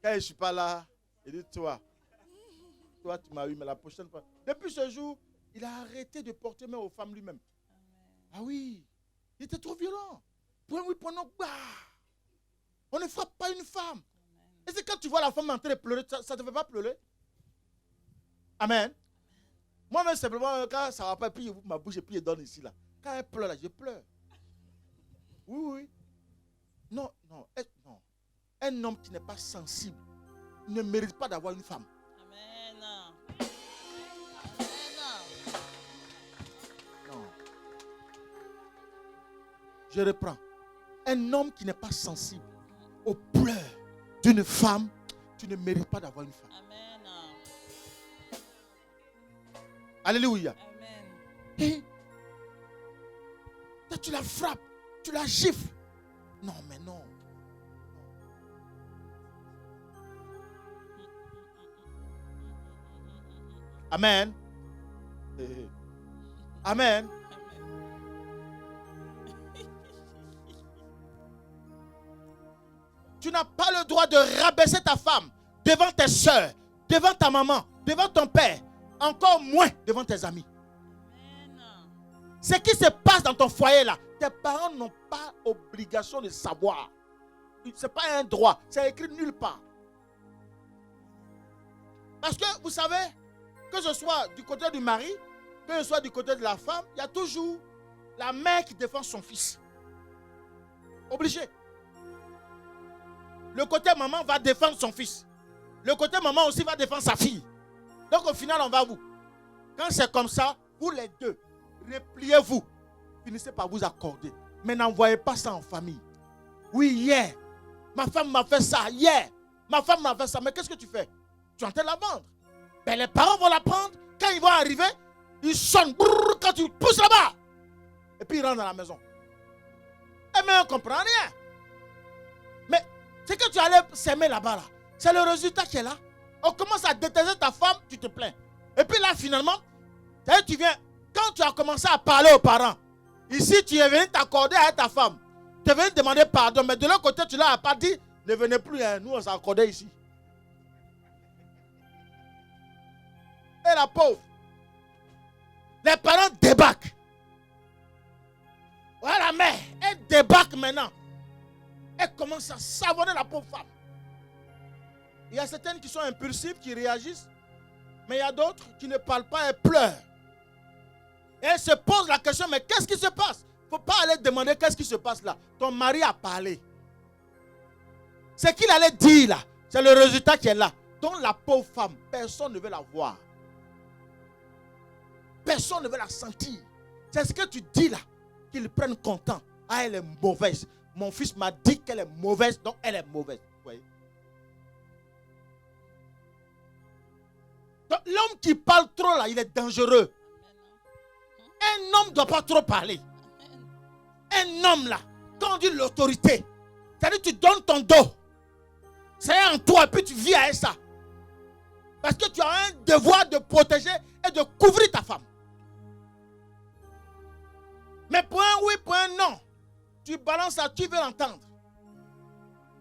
Quand je ne suis pas là, il dit, toi, tu m'as eu, mais la prochaine fois. Depuis ce jour, il a arrêté de porter main aux femmes lui-même. Ah oui, il était trop violent. On ne frappe pas une femme. Et c'est quand tu vois la femme en train de pleurer, ça ne te fait pas pleurer? Amen. Moi-même, simplement, quand ça ne va pas, puis ma bouche et puis je donne ici, là. Quand elle pleure, là, je pleure. Oui. Non. Un homme qui n'est pas sensible ne mérite pas d'avoir une femme. Amen. Non. Je reprends. Un homme qui n'est pas sensible aux pleurs d'une femme, tu ne mérites pas d'avoir une femme. Amen. Alléluia. Amen. Et là, tu la frappes, tu la gifles. Non, mais non. Amen. Amen. Tu n'as pas le droit de rabaisser ta femme devant tes soeurs, devant ta maman, devant ton père, encore moins devant tes amis. Ce qui se passe dans ton foyer là, tes parents n'ont pas obligation de savoir. Ce n'est pas un droit, c'est écrit nulle part. Parce que vous savez, que ce soit du côté du mari, que ce soit du côté de la femme, il y a toujours la mère qui défend son fils. Obligé. Le côté maman va défendre son fils. Le côté maman aussi va défendre sa fille. Donc au final, on va vous. Quand c'est comme ça, vous les deux, repliez-vous. Finissez par vous accorder. Mais n'envoyez pas ça en famille. Oui, hier, ma femme m'a fait ça. Hier, ma femme m'a fait ça. Mais qu'est-ce que tu fais? Tu es en train de la vendre. Ben, les parents vont la prendre. Quand ils vont arriver, ils sonnent. Brrr, quand tu pousses là-bas. Et puis ils rentrent dans la maison. Et mais on ne comprend rien. Mais c'est que tu allais s'aimer là-bas. Là. C'est le résultat qui est là. On commence à détester ta femme, tu te plains. Et puis là, finalement, tu viens. Quand tu as commencé à parler aux parents, ici, tu es venu t'accorder avec ta femme. Tu es venu demander pardon, mais de l'autre côté, tu l'as pas dit. Ne venez plus, hein. Nous on s'accordait ici. Et la pauvre. Les parents débarquent. Voilà la mère, elle débarque maintenant. Elle commence à savonner la pauvre femme. Il y a certaines qui sont impulsives, qui réagissent. Mais il y a d'autres qui ne parlent pas, elles pleurent. Et elles se posent la question, mais qu'est-ce qui se passe? Il ne faut pas aller demander qu'est-ce qui se passe là. Ton mari a parlé. Ce qu'il allait dire là, c'est le résultat qui est là. Donc la pauvre femme, personne ne veut la voir. Personne ne veut la sentir. C'est ce que tu dis là, qu'ils prennent content. Ah, elle est mauvaise. Mon fils m'a dit qu'elle est mauvaise, donc elle est mauvaise. Vous voyez? Donc l'homme qui parle trop là, il est dangereux. Un homme ne doit pas trop parler. Un homme là, quand on dit l'autorité, c'est-à-dire tu donnes ton dos. C'est en toi et puis tu vis avec ça. Parce que tu as un devoir de protéger et de couvrir ta femme. Mais pour un oui, pour un non, tu balances ça, tu veux l'entendre.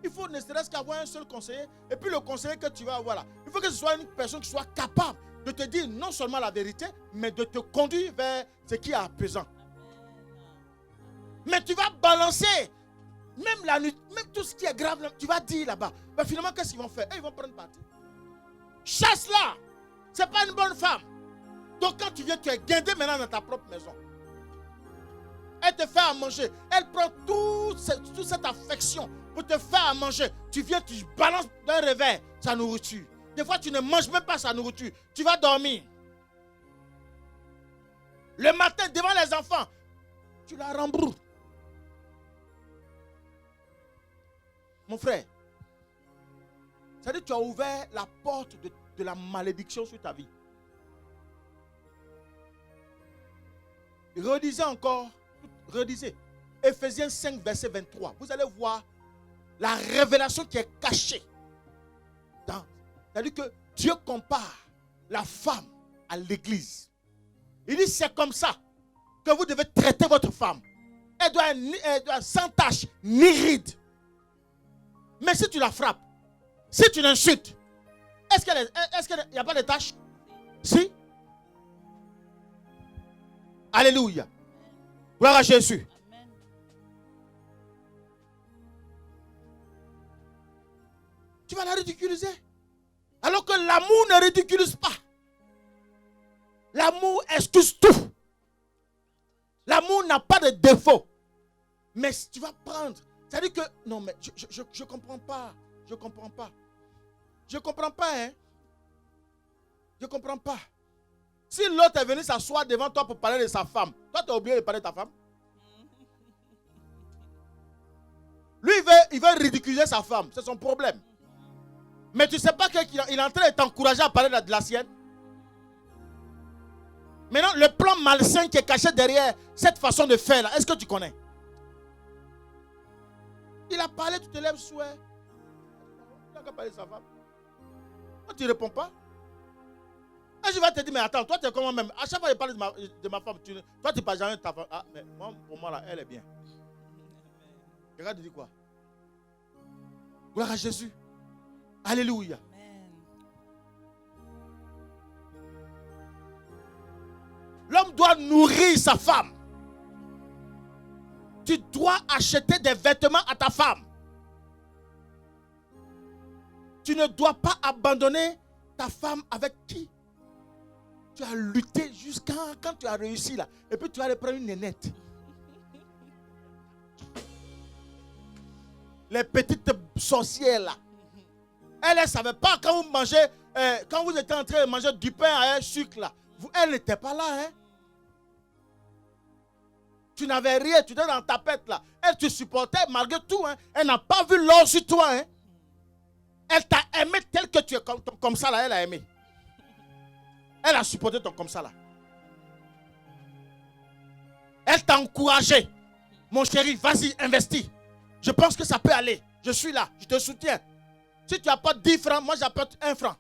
Il faut ne serait-ce qu'avoir un seul conseiller. Et puis le conseiller que tu vas avoir là, il faut que ce soit une personne qui soit capable de te dire non seulement la vérité, mais de te conduire vers ce qui est apaisant. Mais tu vas balancer, même la nuit, même tout ce qui est grave, tu vas dire là-bas. Mais finalement, qu'est-ce qu'ils vont faire? Ils vont prendre parti. Chasse-la. Ce n'est pas une bonne femme. Donc quand tu viens, tu es guindé maintenant dans ta propre maison. Elle te fait à manger. Elle prend toute cette affection pour te faire à manger. Tu viens, tu balances d'un revers sa nourriture. Des fois, tu ne manges même pas sa nourriture. Tu vas dormir. Le matin, devant les enfants, tu la rembrouilles. Mon frère, c'est-à-dire que tu as ouvert la porte de la malédiction sur ta vie. Redisez encore. Redisez. Ephésiens 5, verset 23. Vous allez voir la révélation qui est cachée. C'est-à-dire que Dieu compare la femme à l'église. Il dit c'est comme ça que vous devez traiter votre femme. Elle doit sans tache, ni ride. Mais si tu la frappes, si tu l'insultes, est-ce qu'il n'y a pas de tache? Si. Alléluia. Gloire à Jésus. Amen. Tu vas la ridiculiser. Alors que l'amour ne ridiculise pas. L'amour excuse tout. L'amour n'a pas de défaut. Mais si tu vas prendre, c'est-à-dire que, non mais je comprends pas. Je comprends pas. Je comprends pas, hein. Je comprends pas. Si l'autre est venu s'asseoir devant toi pour parler de sa femme, toi tu as oublié de parler de ta femme. Lui il veut ridiculiser sa femme, c'est son problème. Mais tu ne sais pas qu'il est en train de t'encourager à parler de la sienne. Maintenant, le plan malsain qui est caché derrière cette façon de faire là, est-ce que tu connais? Il a parlé, tu te lèves souhait. Tu n'as qu'à parler de sa femme. Quand tu ne réponds pas, et je vais te dire, mais attends, toi tu es comment même? À chaque fois que je parle de ma femme, toi tu ne parles jamais de ta femme. Ah, mais moi, pour moi là, elle est bien. Regarde, tu dis quoi? Gloire à Jésus. Alléluia. Amen. L'homme doit nourrir sa femme. Tu dois acheter des vêtements à ta femme. Tu ne dois pas abandonner ta femme avec qui tu as lutté jusqu'à quand tu as réussi là. Et puis tu vas aller prendre une nénette. Les petites sorcières là. Elle ne savait pas quand vous mangez, quand vous étiez en train de manger du pain à un sucre là. Elle n'était pas là, hein. Tu n'avais rien, tu étais dans ta tête là. Elle te supportait malgré tout, hein. Elle n'a pas vu l'or sur toi, hein. Elle t'a aimé tel que tu es comme ça là, elle a aimé. Elle a supporté ton comme ça là. Elle t'a encouragé. Mon chéri, vas-y, investis. Je pense que ça peut aller. Je suis là, je te soutiens. Si tu apportes 10 francs, moi j'apporte 1 franc.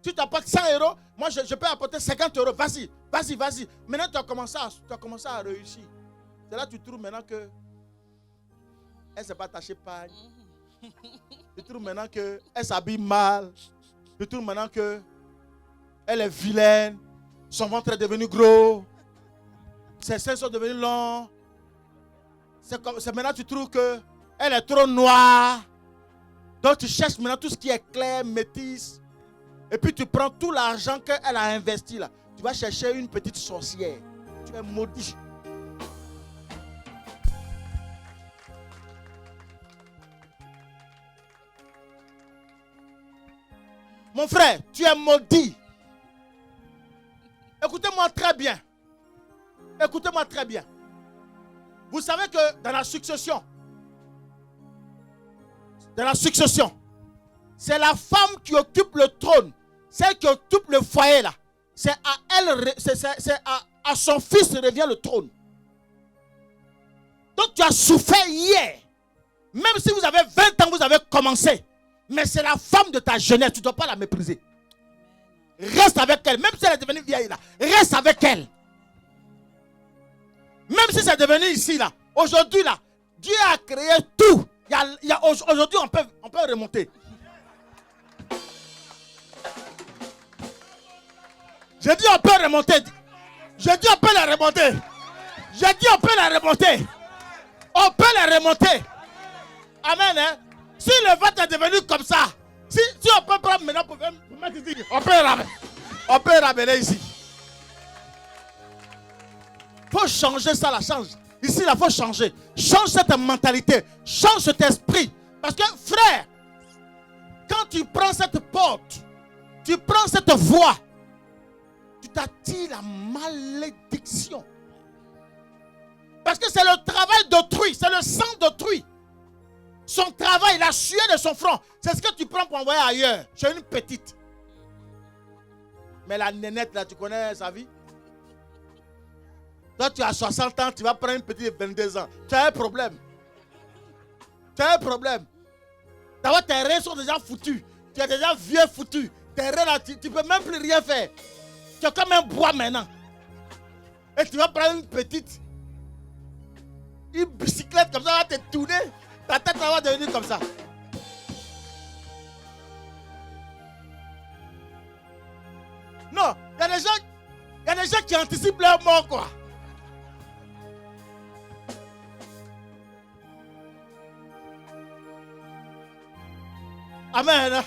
Si tu apportes 100 euros, moi je peux apporter 50 euros. Vas-y, vas-y, vas-y. Maintenant tu as commencé à réussir. C'est là que tu trouves maintenant que elle ne s'est pas attachée pagne. Tu trouves maintenant qu'elle s'habille mal. Tu trouves maintenant qu'elle est vilaine. Son ventre est devenu gros. Ses seins sont devenus longs. C'est maintenant que tu trouves qu'elle est trop noire. Donc tu cherches maintenant tout ce qui est clair, métis. Et puis tu prends tout l'argent qu'elle a investi là. Tu vas chercher une petite sorcière. Tu es maudit. Mon frère, tu es maudit. Écoutez-moi très bien. Écoutez-moi très bien. Vous savez que dans la succession, c'est la femme qui occupe le trône, celle qui occupe le foyer là. C'est à elle, à son fils revient le trône. Donc tu as souffert hier. Même si vous avez 20 ans, vous avez commencé. Mais c'est la femme de ta jeunesse, tu ne dois pas la mépriser. Reste avec elle, même si elle est devenue vieille là. Reste avec elle. Même si c'est devenu ici là. Aujourd'hui là, Dieu a créé tout. Aujourd'hui on peut remonter. J'ai dit on peut remonter. J'ai dit on peut la remonter. J'ai dit on peut la remonter. On peut la remonter. Amen. Hein? Si le ventre est devenu comme ça, si on peut prendre maintenant pour mettre ici, on peut ramener ici. Il faut changer ça, la change. Ici, il faut changer. Change cette mentalité. Change cet esprit. Parce que, frère, quand tu prends cette porte, tu prends cette voie, tu t'attires la malédiction. Parce que c'est le travail d'autrui, c'est le sang d'autrui. Son travail, la sueur de son front, c'est ce que tu prends pour envoyer ailleurs. Chez une petite. Mais la nénette, là, tu connais sa vie? Toi, tu as 60 ans, tu vas prendre une petite de 22 ans. Tu as un problème. Tu as un problème. D'abord, tes reins sont déjà foutus. Tu es déjà vieux foutu. Tes reins, là, tu ne peux même plus rien faire. Tu es comme un bois maintenant. Et tu vas prendre une petite. Une bicyclette comme ça, va te tourner. Ta tête va devenir comme ça. Non, il y a des gens qui anticipent leur mort, quoi. Amen.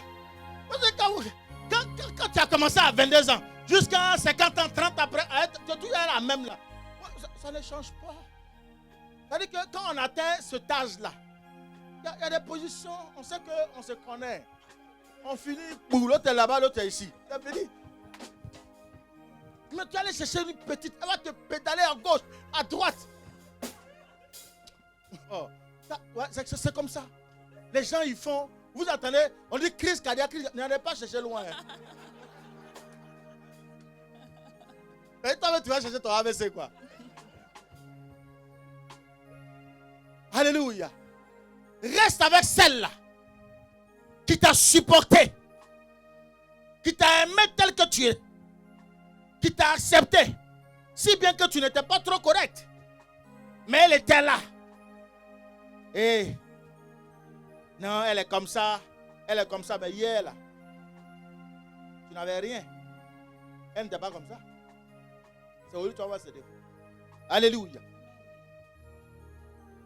Quand tu as commencé à 22 ans, jusqu'à 50 ans, 30 après, tu es toujours la même là. Ça ne change pas. C'est-à-dire que quand on atteint cet âge-là, il y a des positions, on sait qu'on se connaît. On finit, l'autre est là-bas, l'autre est ici. C'est fini. Mais tu allais chercher une petite, elle va te pédaler à gauche, à droite. Oh, c'est comme ça. Les gens, ils font, vous entendez, on dit crise cardiaque, n'allez pas chercher loin. Et toi, tu vas chercher ton AVC, quoi. Alléluia. Reste avec celle-là qui t'a supporté, qui t'a aimé tel que tu es, qui t'a accepté, si bien que tu n'étais pas trop correct. Mais elle était là. Et non, elle est comme ça, mais hier là, tu n'avais rien. Elle n'était pas comme ça. C'est aujourd'hui que tu vas voir ses défauts. Alléluia.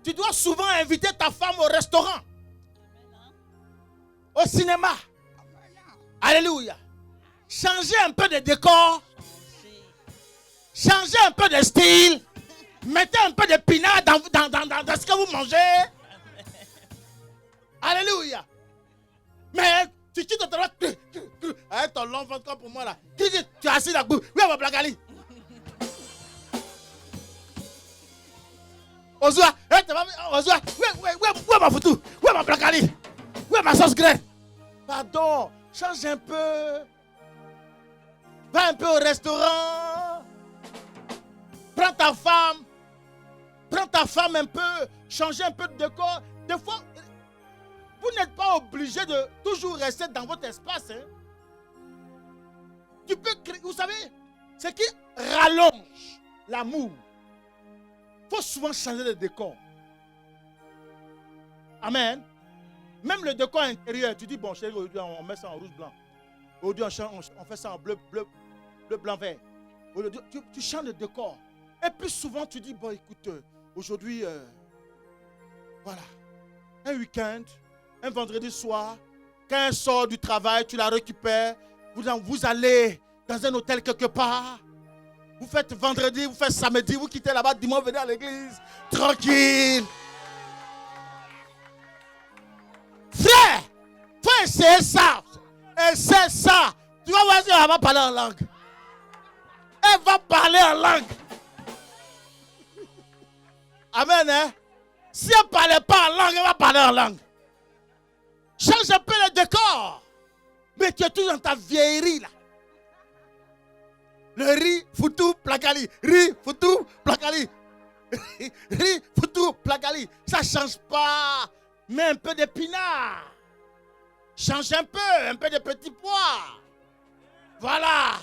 Tu dois souvent inviter ta femme au restaurant, au cinéma. Alléluia. Changer un peu de décor. Changer un peu de style. Mettez un peu de pinard dans ce que vous mangez. Alléluia. Mais tu quittes ton travail avec ton long ventre comme pour moi là. Tu es assis là. Oui, on va blagali. Ozua, où est ma photo? Où est ma blagali? Où est ma sauce graine? Pardon, change un peu. Va un peu au restaurant. Prends ta femme un peu. Change un peu de décor. Des fois, vous n'êtes pas obligé de toujours rester dans votre espace. Hein. Tu peux créer, vous savez, ce qui rallonge l'amour. Il faut souvent changer de décor. Amen. Même le décor intérieur, tu dis, bon chérie, aujourd'hui on met ça en rouge-blanc. Aujourd'hui on fait ça en bleu, blanc, vert. Tu changes le décor. Et puis souvent tu dis, bon écoute, aujourd'hui, voilà, un week-end, un vendredi soir, quand elle sort du travail, tu la récupères, vous allez dans un hôtel quelque part, vous faites vendredi, vous faites samedi, vous quittez là-bas, dimanche, venez à l'église, tranquille. Frère, faut essayer ça. Essaie ça. Tu vas voir si elle va parler en langue. Elle va parler en langue. Amen, hein? Si elle ne parlait pas en langue, elle va parler en langue. Change un peu le décor. Mais tu es toujours dans ta vieillerie là. Le riz, foutou, placali. Riz, foutou, placali. Riz, foutou, placali. Ça ne change pas. Mets un peu d'épinards. Change un peu de petits pois. Voilà.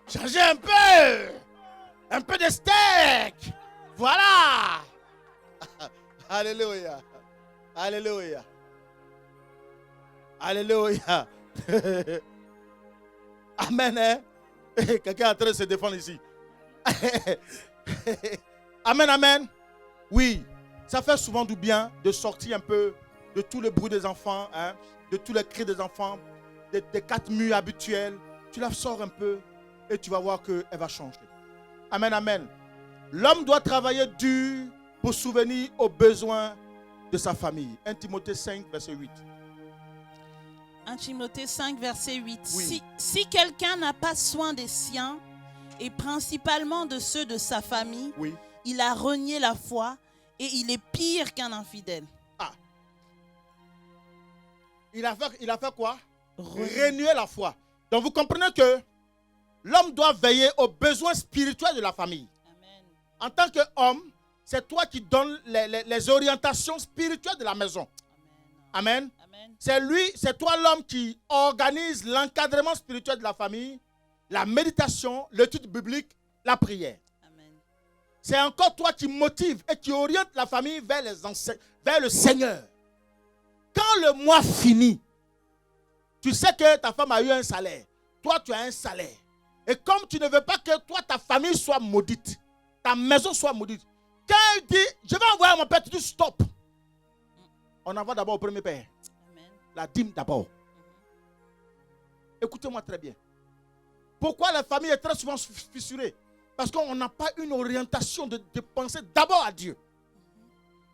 Changez un peu de steak. Voilà. Alléluia. Alléluia. Alléluia. Amen. Hein? Quelqu'un est en train de se défendre ici. Amen, amen. Oui, ça fait souvent du bien de sortir un peu de tout le bruit des enfants, hein, de tous les cris des enfants, des quatre murs habituels. Tu la sors un peu et tu vas voir qu'elle va changer. Amen, amen. L'homme doit travailler dur pour souvenir aux besoins de sa famille. 1 Timothée 5, verset 8. 1 Timothée 5, verset 8. Oui. Si quelqu'un n'a pas soin des siens, et principalement de ceux de sa famille, Oui. il a renié la foi et il est pire qu'un infidèle. Ah. Il a fait quoi? Renier. Renier la foi. Donc vous comprenez que l'homme doit veiller aux besoins spirituels de la famille. Amen. En tant qu'homme, c'est toi qui donnes les orientations spirituelles de la maison. Amen. Amen. C'est toi l'homme qui organise l'encadrement spirituel de la famille, la méditation, l'étude biblique, la prière. Amen. C'est encore toi qui motive et qui oriente la famille vers le Seigneur. Quand le mois finit, tu sais que ta femme a eu un salaire. Toi, tu as un salaire. Et comme tu ne veux pas que toi, ta famille soit maudite, ta maison soit maudite, quand il dit, je vais envoyer à mon père, tu dis stop. On envoie d'abord au premier père. Amen. La dîme d'abord. Écoutez-moi très bien. Pourquoi la famille est très souvent fissurée? Parce qu'on n'a pas une orientation de penser d'abord à Dieu.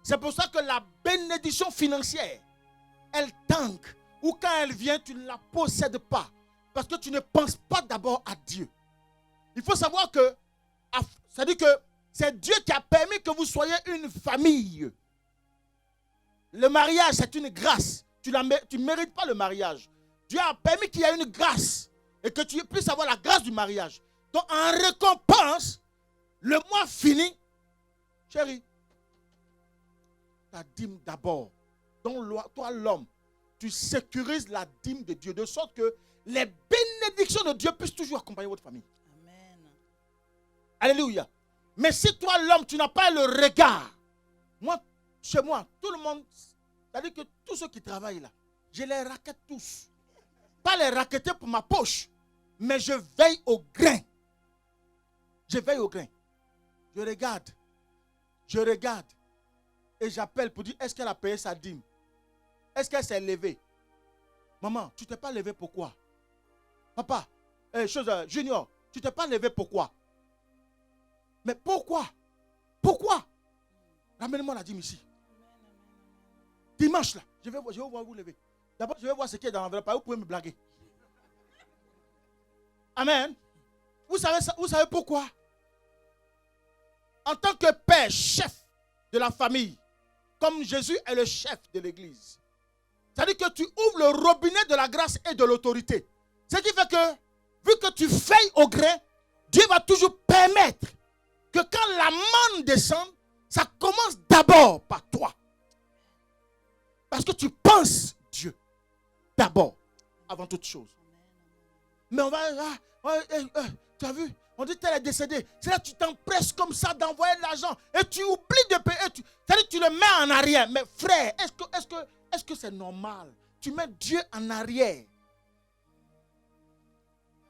C'est pour ça que la bénédiction financière, elle tangue. Ou quand elle vient, tu ne la possèdes pas. Parce que tu ne penses pas d'abord à Dieu. Il faut savoir que, c'est-à-dire que c'est Dieu qui a permis que vous soyez une famille. Le mariage, c'est une grâce. Tu ne mérites pas le mariage. Dieu a permis qu'il y ait une grâce. Et que tu puisses avoir la grâce du mariage. Donc, en récompense, le mois fini, chérie, ta dîme d'abord. Donc, toi, l'homme, tu sécurises la dîme de Dieu. De sorte que les bénédictions de Dieu puissent toujours accompagner votre famille. Amen. Alléluia. Mais si toi, l'homme, tu n'as pas le regard. Moi, chez moi, tout le monde, c'est-à-dire que tous ceux qui travaillent là, je les raquette tous. Pas les raqueter pour ma poche, mais je veille au grain. Je veille au grain. Je regarde. Et j'appelle pour dire, est-ce qu'elle a payé sa dîme? Est-ce qu'elle s'est levée? Maman, tu ne t'es pas levé pourquoi? Papa, Junior, tu ne t'es pas levé pourquoi? Mais pourquoi? Pourquoi? Ramène-moi la dîme ici. Dimanche là, je vais voir vous lever. D'abord, je vais voir ce qui est dans l'enveloppe. Vous pouvez me blaguer. Amen. Vous savez pourquoi? En tant que père, chef de la famille, comme Jésus est le chef de l'église, c'est-à-dire que tu ouvres le robinet de la grâce et de l'autorité. Ce qui fait que, vu que tu veilles au grain, Dieu va toujours permettre que quand la manne descend, ça commence d'abord par toi. Parce que tu penses Dieu d'abord, avant toute chose. Mais on va... tu as vu? On dit qu'elle est décédée. C'est là que tu t'empresses comme ça d'envoyer de l'argent. Et tu oublies de payer. C'est-à-dire que tu ne le mets en arrière. Mais frère, est-ce que c'est normal? Tu mets Dieu en arrière.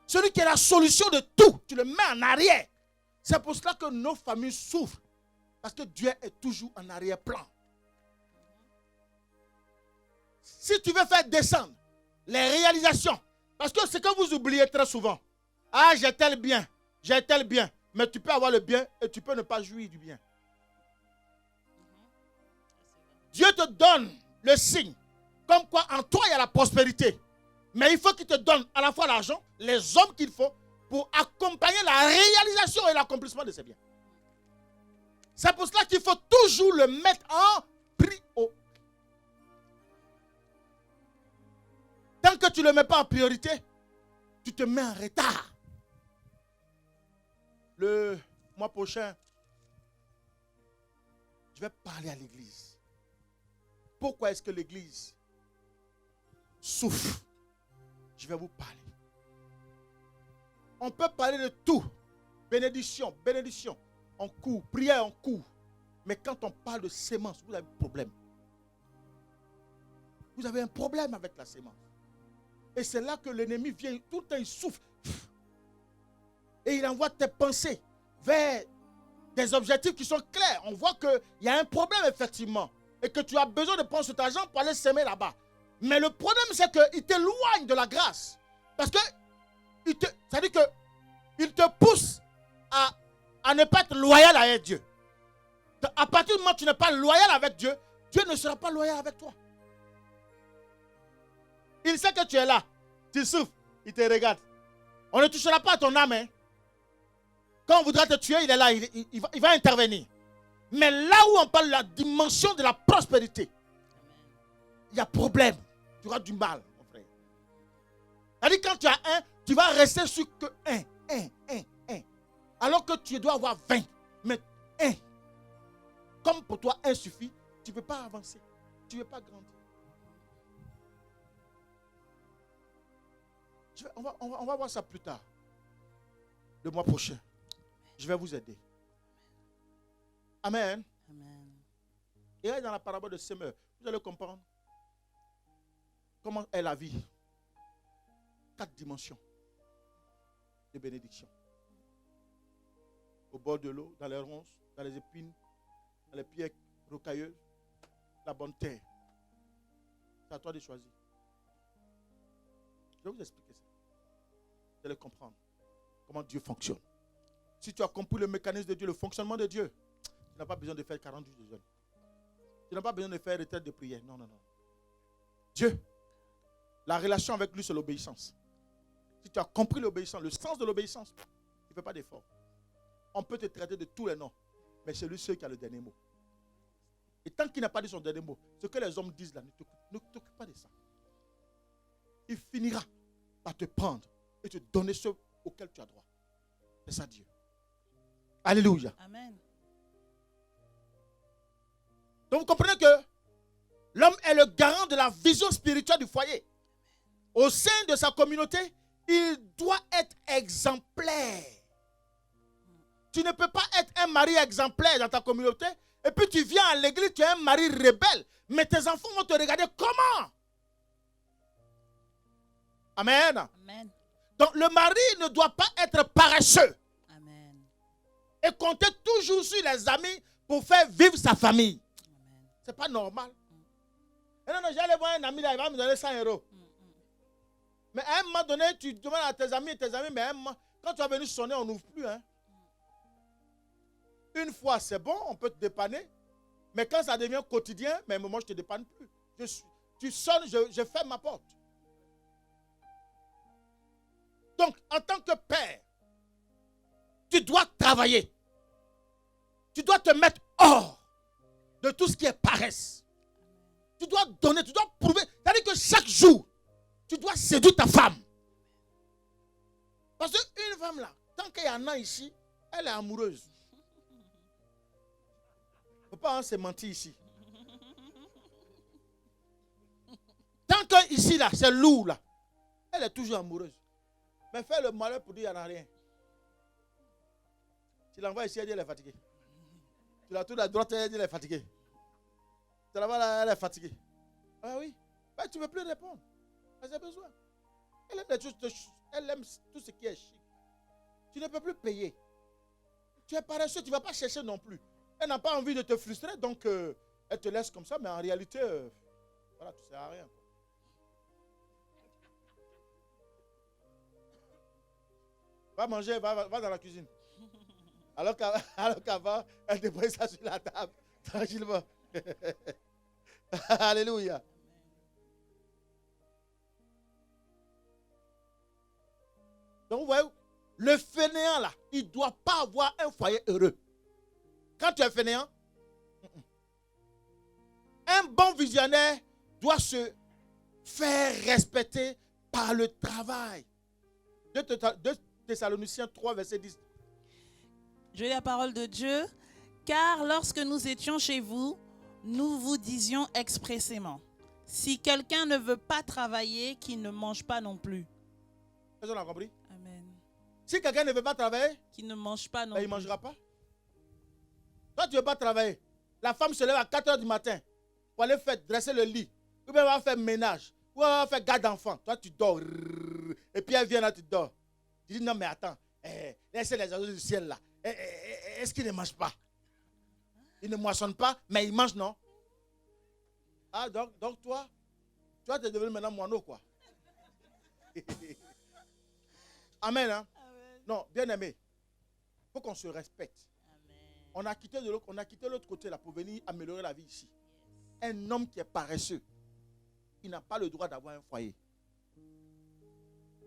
Celui qui est la solution de tout, tu le mets en arrière. C'est pour cela que nos familles souffrent. Parce que Dieu est toujours en arrière-plan. Si tu veux faire descendre les réalisations, parce que c'est que vous oubliez très souvent. Ah, j'ai tel bien. Mais tu peux avoir le bien et tu peux ne pas jouir du bien. Dieu te donne le signe. Comme quoi en toi il y a la prospérité. Mais il faut qu'il te donne à la fois l'argent, les hommes qu'il faut pour accompagner la réalisation et l'accomplissement de ces biens. C'est pour cela qu'il faut toujours le mettre en priorité. Tant que tu ne le mets pas en priorité, tu te mets en retard. Le mois prochain, je vais parler à l'église. Pourquoi est-ce que l'église souffre? Je vais vous parler. On peut parler de tout. Bénédiction. On court, prière, on court. Mais quand on parle de sémence, vous avez un problème. Vous avez un problème avec la sémence. Et c'est là que l'ennemi vient, tout le temps il souffle. Et il envoie tes pensées vers des objectifs qui sont clairs. On voit qu'il y a un problème effectivement. Et que tu as besoin de prendre cet argent pour aller s'aimer là-bas. Mais le problème c'est qu'il t'éloigne de la grâce. Parce que ça dit qu'il te pousse à ne pas être loyal avec Dieu. À partir du moment où tu n'es pas loyal avec Dieu, Dieu ne sera pas loyal avec toi. Il sait que tu es là. Tu souffres. Il te regarde. On ne touchera pas à ton âme. Hein. Quand on voudra te tuer, il est là. Il va intervenir. Mais là où on parle de la dimension de la prospérité, il y a problème. Tu auras du mal, mon frère. C'est-à-dire quand tu as un, tu vas rester sur que un. Alors que tu dois avoir 20. Mais un. Comme pour toi, un suffit, tu ne peux pas avancer. Tu ne peux pas grandir. On va voir ça plus tard. Le mois prochain. Je vais vous aider. Amen. Amen. Et là, dans la parabole de Semeur, vous allez comprendre comment est la vie. 4 dimensions de bénédiction. Au bord de l'eau, dans les ronces, dans les épines, dans les pierres rocailleuses, la bonne terre. C'est à toi de choisir. Je vais vous expliquer ça. Vous allez comprendre comment Dieu fonctionne. Si tu as compris le mécanisme de Dieu, le fonctionnement de Dieu, tu n'as pas besoin de faire 40 jours de jeûne. Tu n'as pas besoin de faire retraite de prière. Non. Dieu, la relation avec lui, c'est l'obéissance. Si tu as compris l'obéissance, le sens de l'obéissance, tu ne fais pas d'effort. On peut te traiter de tous les noms, mais c'est lui seul qui a le dernier mot. Et tant qu'il n'a pas dit son dernier mot, ce que les hommes disent là, ne t'occupe pas de ça. Il finira par te prendre et te donner ce auquel tu as droit. C'est ça Dieu. Alléluia. Amen. Donc vous comprenez que l'homme est le garant de la vision spirituelle du foyer. Au sein de sa communauté, il doit être exemplaire. Tu ne peux pas être un mari exemplaire dans ta communauté et puis tu viens à l'église, tu es un mari rebelle. Mais tes enfants vont te regarder comment? Amen. Amen. Donc le mari ne doit pas être paresseux. Amen. Et compter toujours sur les amis pour faire vivre sa famille. Amen. C'est pas normal. Et non, j'allais voir un ami là, il va me donner 100 €. Mais à un moment donné, tu demandes à tes amis, mais à un moment, quand tu vas venir sonner, on n'ouvre plus. Hein. Une fois, c'est bon, on peut te dépanner. Mais quand ça devient quotidien, mais moi, je ne te dépanne plus. Tu sonnes, je ferme ma porte. Donc, en tant que père, tu dois travailler. Tu dois te mettre hors de tout ce qui est paresse. Tu dois donner, tu dois prouver. C'est-à-dire que chaque jour, tu dois séduire ta femme. Parce qu'une femme là, tant qu'il y en a ici, elle est amoureuse. Il ne faut pas se mentir ici. Tant que ici là, c'est lourd là, elle est toujours amoureuse. Mais fais le malheur pour dire qu'il n'y en a rien. Tu l'envoies ici, elle dit qu'elle est fatiguée. Tu la tournes à droite, elle dit qu'elle est fatiguée. C'est là-bas, là, elle est fatiguée. Ah oui. Ben, tu ne veux plus répondre. Elle a besoin. Elle aime, elle aime tout ce qui est chic. Tu ne peux plus payer. Tu es paresseux, tu ne vas pas chercher non plus. Elle n'a pas envie de te frustrer, donc elle te laisse comme ça, mais en réalité, voilà, tu ne sers à rien. Va manger, va dans la cuisine. Alors qu'avant, elle dépose ça sur la table, tranquillement. Alléluia. Donc, vous voyez, le fainéant là, il ne doit pas avoir un foyer heureux. Quand tu es fainéant, un bon visionnaire doit se faire respecter par le travail. 2 Thessaloniciens 3, verset 10. Je lis la parole de Dieu. Car lorsque nous étions chez vous, nous vous disions expressément, si quelqu'un ne veut pas travailler, qu'il ne mange pas non plus. Est-ce qu'on a compris? Amen. Si quelqu'un ne veut pas travailler, Qu'il ne mange pas non ben, il plus. ne mangera pas. Toi, tu ne veux pas travailler. La femme se lève à 4 h du matin pour aller dresser le lit. Ou bien elle va faire ménage. Ou elle va faire garde d'enfant. Toi, tu dors. Et puis elle vient là, tu dors. Tu dis, non, mais attends. Laissez les oiseaux du ciel là. Est-ce qu'ils ne mangent pas? Ils ne moissonnent pas, mais ils mangent, non? Ah, donc toi, tu es devenu maintenant moineau, quoi. Amen, hein? Amen. Non, bien aimé. Il faut qu'on se respecte. Amen. On a quitté l'autre côté là pour venir améliorer la vie ici. Un homme qui est paresseux, il n'a pas le droit d'avoir un foyer.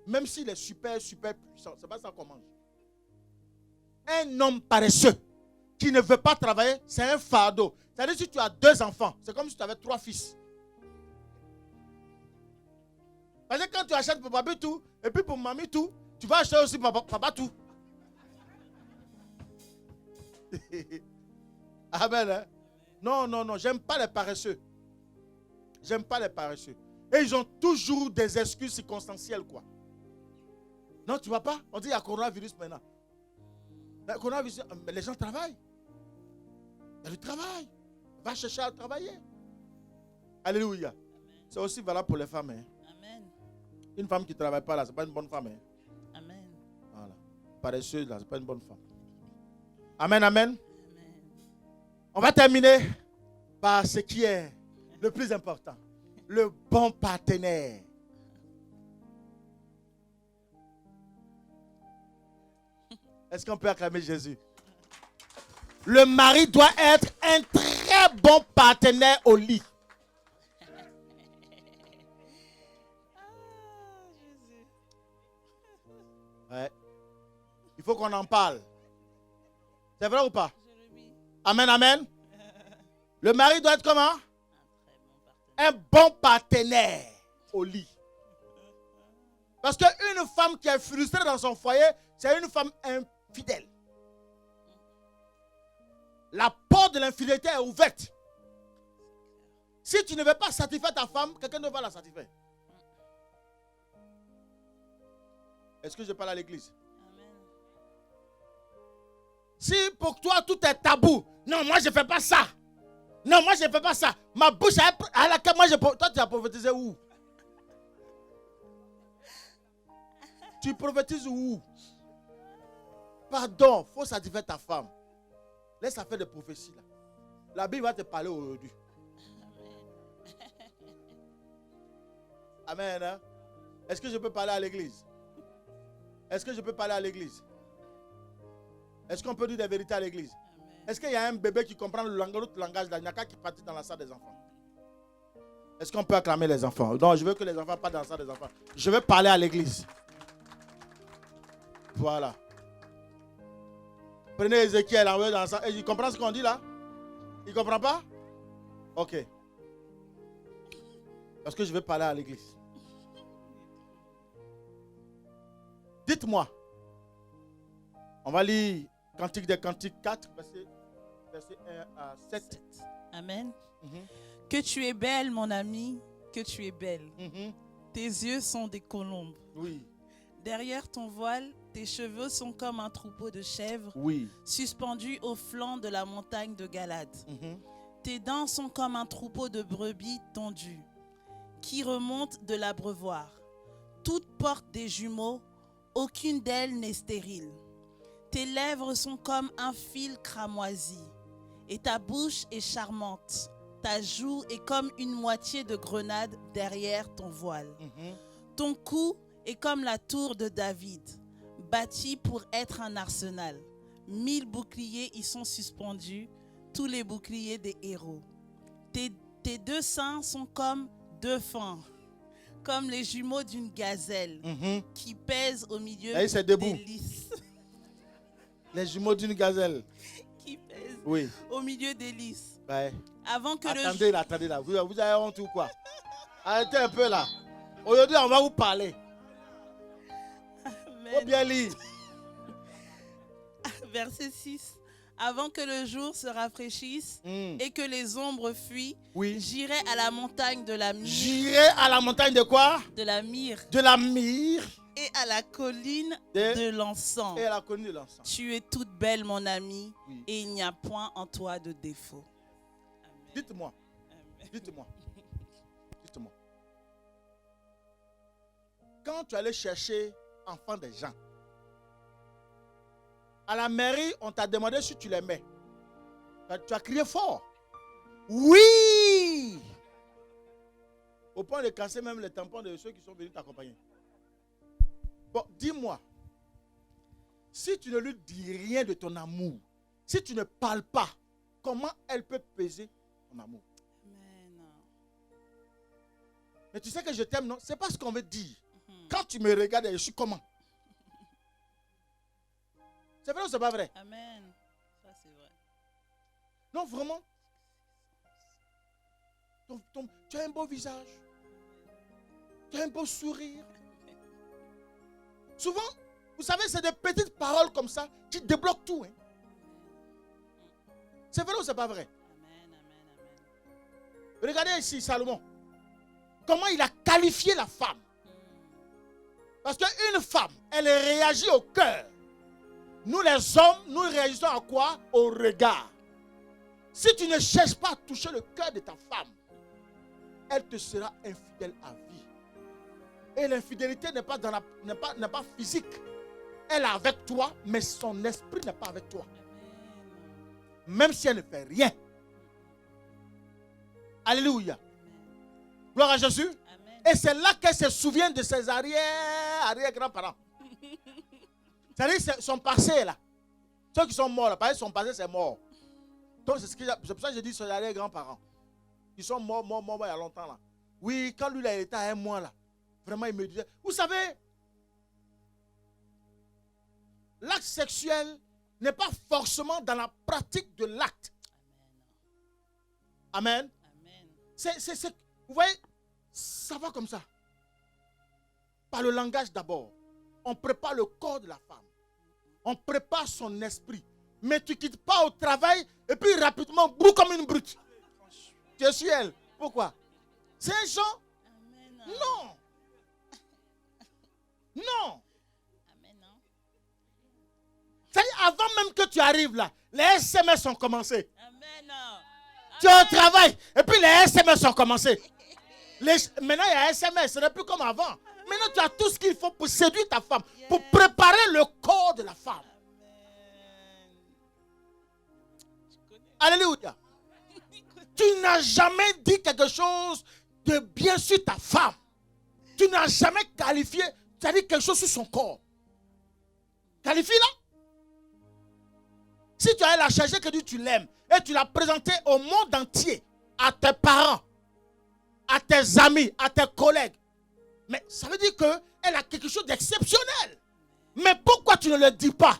Même s'il est super puissant, c'est pas ça qu'on mange. Un homme paresseux qui ne veut pas travailler, c'est un fardeau. C'est-à-dire si tu as 2 enfants, c'est comme si tu avais 3 fils. Parce que quand tu achètes pour papi tout, et puis pour mamie tout, tu vas acheter aussi pour papa tout. Amen. Hein? Non, j'aime pas les paresseux. J'aime pas les paresseux. Et ils ont toujours des excuses circonstancielles, quoi. Non, tu vois pas? On dit qu'il y a coronavirus maintenant. Mais coronavirus, mais les gens travaillent. Il y a du travail. Va chercher à travailler. Alléluia. C'est aussi valable pour les femmes. Hein. Amen. Une femme qui ne travaille pas là, ce n'est pas une bonne femme. Hein. Amen. Voilà. Paresseuse là, ce n'est pas une bonne femme. Amen, amen. Amen. On va terminer par ce qui est le plus important. Le bon partenaire. Est-ce qu'on peut acclamer Jésus? Le mari doit être un très bon partenaire au lit. Jésus. Ouais. Il faut qu'on en parle. C'est vrai ou pas? Jérémie. Amen, amen. Le mari doit être comment? Un très bon partenaire. Un bon partenaire au lit. Parce qu'une femme qui est frustrée dans son foyer, c'est une femme infidèle. La porte de l'infidélité est ouverte. Si tu ne veux pas satisfaire ta femme, quelqu'un ne va la satisfaire. Est-ce que je parle à l'église? Amen. Si pour toi tout est tabou, non, moi je ne fais pas ça. Non, moi je ne fais pas ça. Ma bouche à laquelle moi toi tu as prophétisé où? Tu prophétises où? Pardon, il faut satisfaire ta femme. Laisse-la faire des prophéties là. La Bible va te parler aujourd'hui. Amen. Hein? Est-ce que je peux parler à l'église? Est-ce que je peux parler à l'église? Est-ce qu'on peut dire des vérités à l'église? Est-ce qu'il y a un bébé qui comprend l'autre langage là? Il n'y a qu'à qui partit dans la salle des enfants. Est-ce qu'on peut acclamer les enfants? Non, je veux que les enfants partent dans la salle des enfants. Je veux parler à l'église. Voilà. Prenez Ézéchiel, envoyez dans la salle. Il comprend ce qu'on dit là? Il ne comprend pas? Ok. Parce que je veux parler à l'église. Dites-moi. On va lire Cantique des Cantiques 4, verset 1 à 7. Amen. Mhm. Que tu es belle, mon ami, que tu es belle. Mhm. Tes yeux sont des colombes. Oui. Derrière ton voile, tes cheveux sont comme un troupeau de chèvres Oui. suspendus au flanc de la montagne de Galade. Mhm. Tes dents sont comme un troupeau de brebis tondues qui remontent de l'abreuvoir. Toutes portent des jumeaux, aucune d'elles n'est stérile. Tes lèvres sont comme un fil cramoisi et ta bouche est charmante. Ta joue est comme une moitié de grenade derrière ton voile. Ton cou est comme la tour de David, bâtie pour être un arsenal. 1000 boucliers y sont suspendus, tous les boucliers des héros. Tes deux seins sont comme deux fans, comme les jumeaux d'une gazelle qui pèsent au milieu des lys. Les jumeaux d'une gazelle. Qui pèsent oui. Au milieu des lys. Ouais. Avant que attendez là. Vous avez honte ou quoi? Arrêtez un peu là. Aujourd'hui, on va vous parler. Faut bien lire. Verset 6. Avant que le jour se rafraîchisse et que les ombres fuient, j'irai à la montagne de la myrrhe. J'irai à la montagne de quoi? De la myrrhe. De la myrrhe. Et à la colline de l'encens. Et à la colline de l'encens. Tu es toute belle, mon ami, et il n'y a point en toi de défaut. Amen. Dites-moi. Dites-moi. Quand tu allais chercher enfants des gens, à la mairie, on t'a demandé si tu l'aimais. Tu as crié fort. Oui! Au point de casser même les tampons de ceux qui sont venus t'accompagner. Bon, dis-moi, si tu ne lui dis rien de ton amour, si tu ne parles pas, comment elle peut peser ton amour? Amen. Mais tu sais que je t'aime, non? C'est pas ce qu'on veut dire. Quand tu me regardes, je suis comment? C'est vrai ou c'est pas vrai? Amen. Ça c'est vrai. Non, vraiment. Tu as un beau visage. Tu as un beau sourire. Souvent, vous savez, c'est des petites paroles comme ça qui débloquent tout. Hein? C'est vrai ou c'est pas vrai? Amen. Regardez ici, Salomon. Comment il a qualifié la femme. Parce qu'une femme, elle réagit au cœur. Nous les hommes, nous réagissons à quoi? Au regard. Si tu ne cherches pas à toucher le cœur de ta femme, elle te sera infidèle à vie. Et l'infidélité n'est pas physique. Elle est avec toi, mais son esprit n'est pas avec toi. Même si elle ne fait rien. Alléluia. Gloire à Jésus. Amen. Et c'est là qu'elle se souvient de ses arrière-grands-parents. C'est-à-dire son passé là. Ceux qui sont morts là, parce que son passé c'est mort. Donc c'est pour ça que je dis ses arrière-grands-parents. Ils sont morts il y a longtemps là. Oui, quand lui là, il était à un mois là. Vraiment il me disait, vous savez, l'acte sexuel n'est pas forcément dans la pratique de l'acte. Amen. Amen. Vous voyez, ça va comme ça. Par le langage d'abord. On prépare le corps de la femme. On prépare son esprit. Mais tu ne quittes pas au travail et puis rapidement, boue comme une brute. Tu es sur elle. Pourquoi? C'est un genre? Non. Non. C'est-à-dire, avant même que tu arrives là, les SMS ont commencé. Amen. Tu es au travail et puis les SMS ont commencé. Maintenant, il y a SMS, ce n'est plus comme avant. Maintenant, tu as tout ce qu'il faut pour séduire ta femme, pour préparer le corps de la femme. Alléluia. Tu n'as jamais dit quelque chose de bien sur ta femme. Tu n'as jamais qualifié, tu as dit quelque chose sur son corps. Qualifie-la. Si tu as la chargée que tu l'aimes et tu l'as présentée au monde entier, à tes parents, à tes amis, à tes collègues, mais ça veut dire qu'elle a quelque chose d'exceptionnel. Mais pourquoi tu ne le dis pas?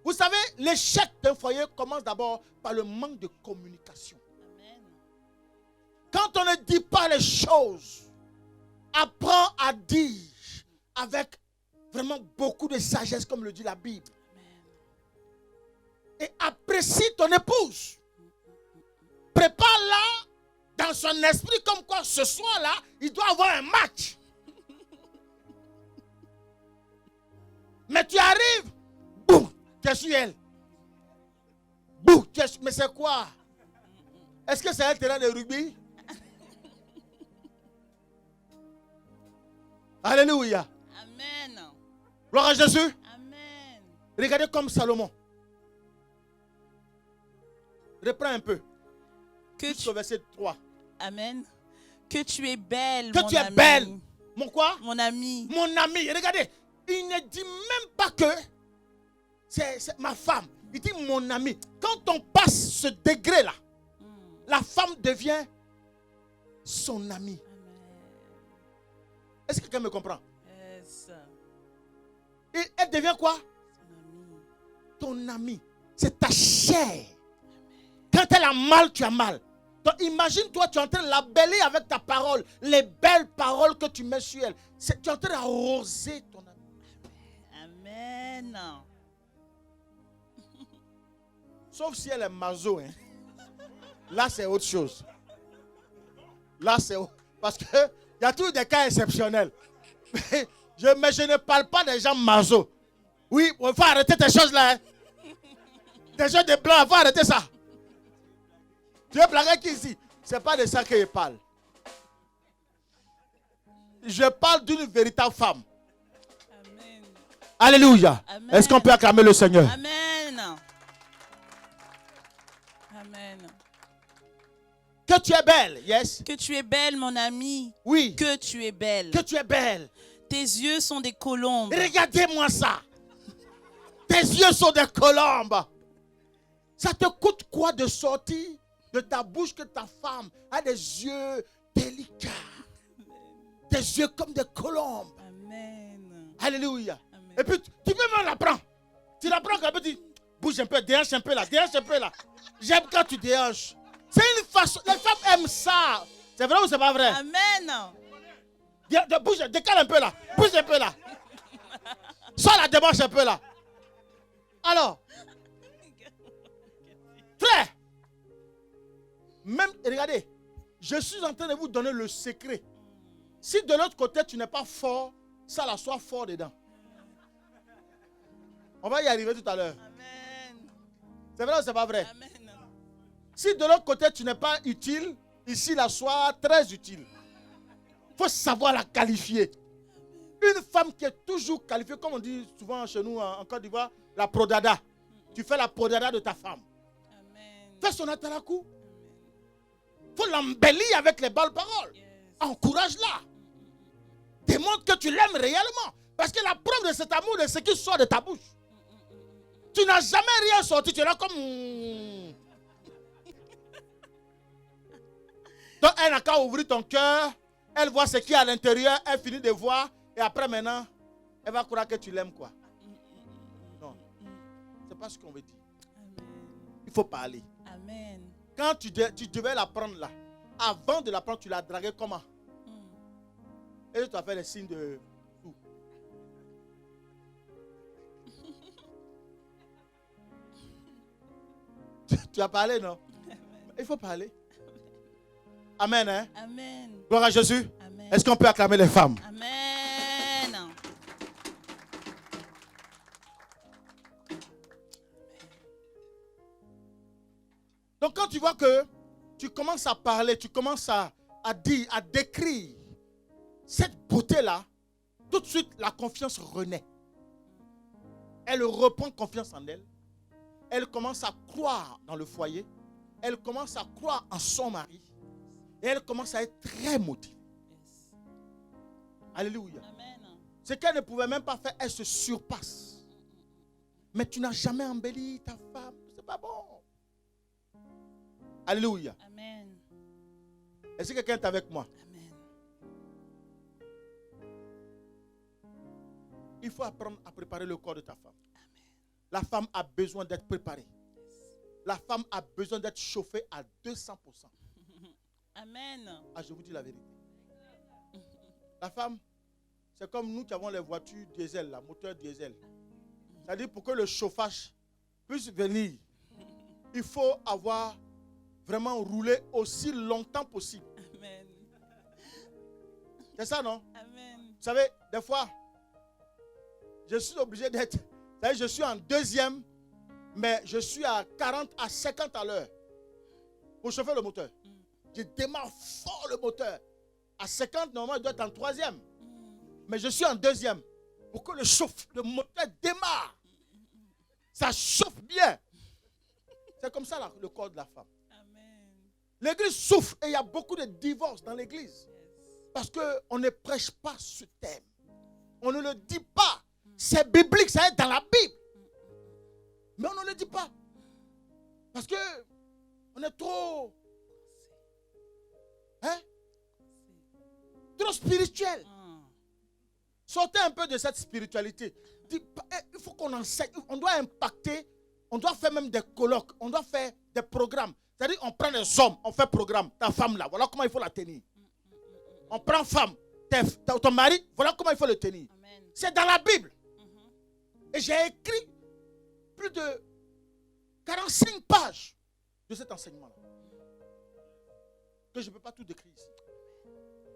Vous savez, l'échec d'un foyer commence d'abord par le manque de communication. Amen. Quand on ne dit pas les choses, apprends à dire avec vraiment beaucoup de sagesse, comme le dit la Bible. Amen. Et apprécie ton épouse. Prépare-la dans son esprit comme quoi ce soir-là, il doit avoir un match. Mais tu arrives, boum, tu es sur elle. Boum, tu Mais c'est quoi? Est-ce que c'est un terrain de rugby? Alléluia. Amen. Gloire à Jésus. Amen. Regardez comme Salomon. Reprends un peu. Jusqu'au verset 3. Amen. Que tu es belle, Que mon tu es ami. belle. Mon quoi? Mon ami. Mon ami. Regardez. Il ne dit même pas que c'est ma femme. Il dit mon ami. Quand on passe ce degré-là, la femme devient son ami. Est-ce que quelqu'un me comprend? Yes. Et elle devient quoi? Son ami. Ton ami. C'est ta chair. Quand elle a mal, tu as mal. Donc imagine-toi, tu es en train de l'embellir avec ta parole. Les belles paroles que tu mets sur elle. Tu es en train d'arroser ton ami. Amen. Sauf si elle est maso. Hein. Là, c'est autre chose. Là, c'est autre. Parce qu'il y a toujours des cas exceptionnels. Mais je ne parle pas des gens maso. Oui, il faut arrêter tes choses là. Hein. Des gens de blanc, il faut arrêter ça. Tu veux blaguer qui ici? Ce n'est pas de ça que je parle. Je parle d'une véritable femme. Amen. Alléluia. Amen. Est-ce qu'on peut acclamer le Seigneur? Amen. Amen. Que tu es belle, yes. Que tu es belle, mon ami. Oui. Que tu es belle. Que tu es belle. Tes yeux sont des colombes. Regardez-moi ça. Tes yeux sont des colombes. Ça te coûte quoi de sortir de ta bouche que ta femme a des yeux délicats? Des yeux comme des colombes. Amen. Alléluia. Amen. Et puis, tu peux même l'apprendre. Tu l'apprends quand tu dis, bouge un peu, déhanche un peu là, déhanche un peu là. J'aime quand tu déhanches. C'est une façon, les femmes aiment ça. C'est vrai ou c'est pas vrai? Amen. Bouge, décale un peu là. Bouge un peu là. Sors la démarche un peu là. Alors, frère, même, regardez, je suis en train de vous donner le secret. Si de l'autre côté tu n'es pas fort, ça là, sois fort dedans. On va y arriver tout à l'heure. Amen. C'est vrai ou c'est pas vrai? Amen. Si de l'autre côté tu n'es pas utile, ici là, sois très utile. Il faut savoir la qualifier. Une femme qui est toujours qualifiée, comme on dit souvent chez nous en Côte d'Ivoire, la prodada. Tu fais la prodada de ta femme. Amen. Fais son atalakou. Il faut l'embellir avec les belles paroles. Yes. Encourage-la. Démontre que tu l'aimes réellement. Parce que la preuve de cet amour, c'est ce qui sort de ta bouche. Tu n'as jamais rien sorti. Tu es là comme... Donc elle n'a qu'à ouvrir ton cœur. Elle voit ce qu'il y a à l'intérieur. Elle finit de voir. Et après maintenant, elle va croire que tu l'aimes quoi. Non. C'est pas ce qu'on veut dire. Amen. Il faut parler. Amen. Quand tu devais la prendre là, avant de la prendre, tu l'as draguée comment? Et tu as fait des signes de tout. Tu as parlé, non? Il faut parler. Amen, hein? Amen. Gloire à Jésus. Amen. Est-ce qu'on peut acclamer les femmes? Amen. Donc quand tu vois que tu commences à parler, tu commences à dire, à décrire cette beauté-là, tout de suite la confiance renaît. Elle reprend confiance en elle. Elle commence à croire dans le foyer. Elle commence à croire en son mari. Et elle commence à être très motivée. Yes. Alléluia. Amen. Ce qu'elle ne pouvait même pas faire, elle se surpasse. Mais tu n'as jamais embelli ta femme. C'est pas bon. Alléluia. Amen. Est-ce que quelqu'un est avec moi? Amen. Il faut apprendre à préparer le corps de ta femme. La femme a besoin d'être préparée. La femme a besoin d'être chauffée à 200%. Amen. Ah, je vous dis la vérité. La femme, c'est comme nous qui avons les voitures diesel, la moteur diesel. C'est-à-dire pour que le chauffage puisse venir, il faut avoir vraiment roulé aussi longtemps possible. Amen. C'est ça, non? Amen. Vous savez, des fois, je suis obligé d'être... Je suis en deuxième mais je suis à 40 à 50 à l'heure pour chauffer le moteur. Je démarre fort le moteur. À 50, normalement, il doit être en troisième. Mais je suis en deuxième. Pour que le moteur démarre. Ça chauffe bien. C'est comme ça là, le corps de la femme. L'église souffre et il y a beaucoup de divorces dans l'église. Parce qu'on ne prêche pas ce thème. On ne le dit pas. C'est biblique, ça est dans la Bible. Mais on ne le dit pas. Parce que on est trop... trop spirituel. Sortez un peu de cette spiritualité. Il faut qu'on enseigne. On doit impacter. On doit faire même des colloques. On doit faire des programmes. C'est-à-dire on prend des hommes, on fait programme. Ta femme là, voilà comment il faut la tenir. On prend femme. Ton mari, voilà comment il faut le tenir. C'est dans la Bible. Et j'ai écrit plus de 45 pages de cet enseignement-là. Que je ne peux pas tout décrire ici.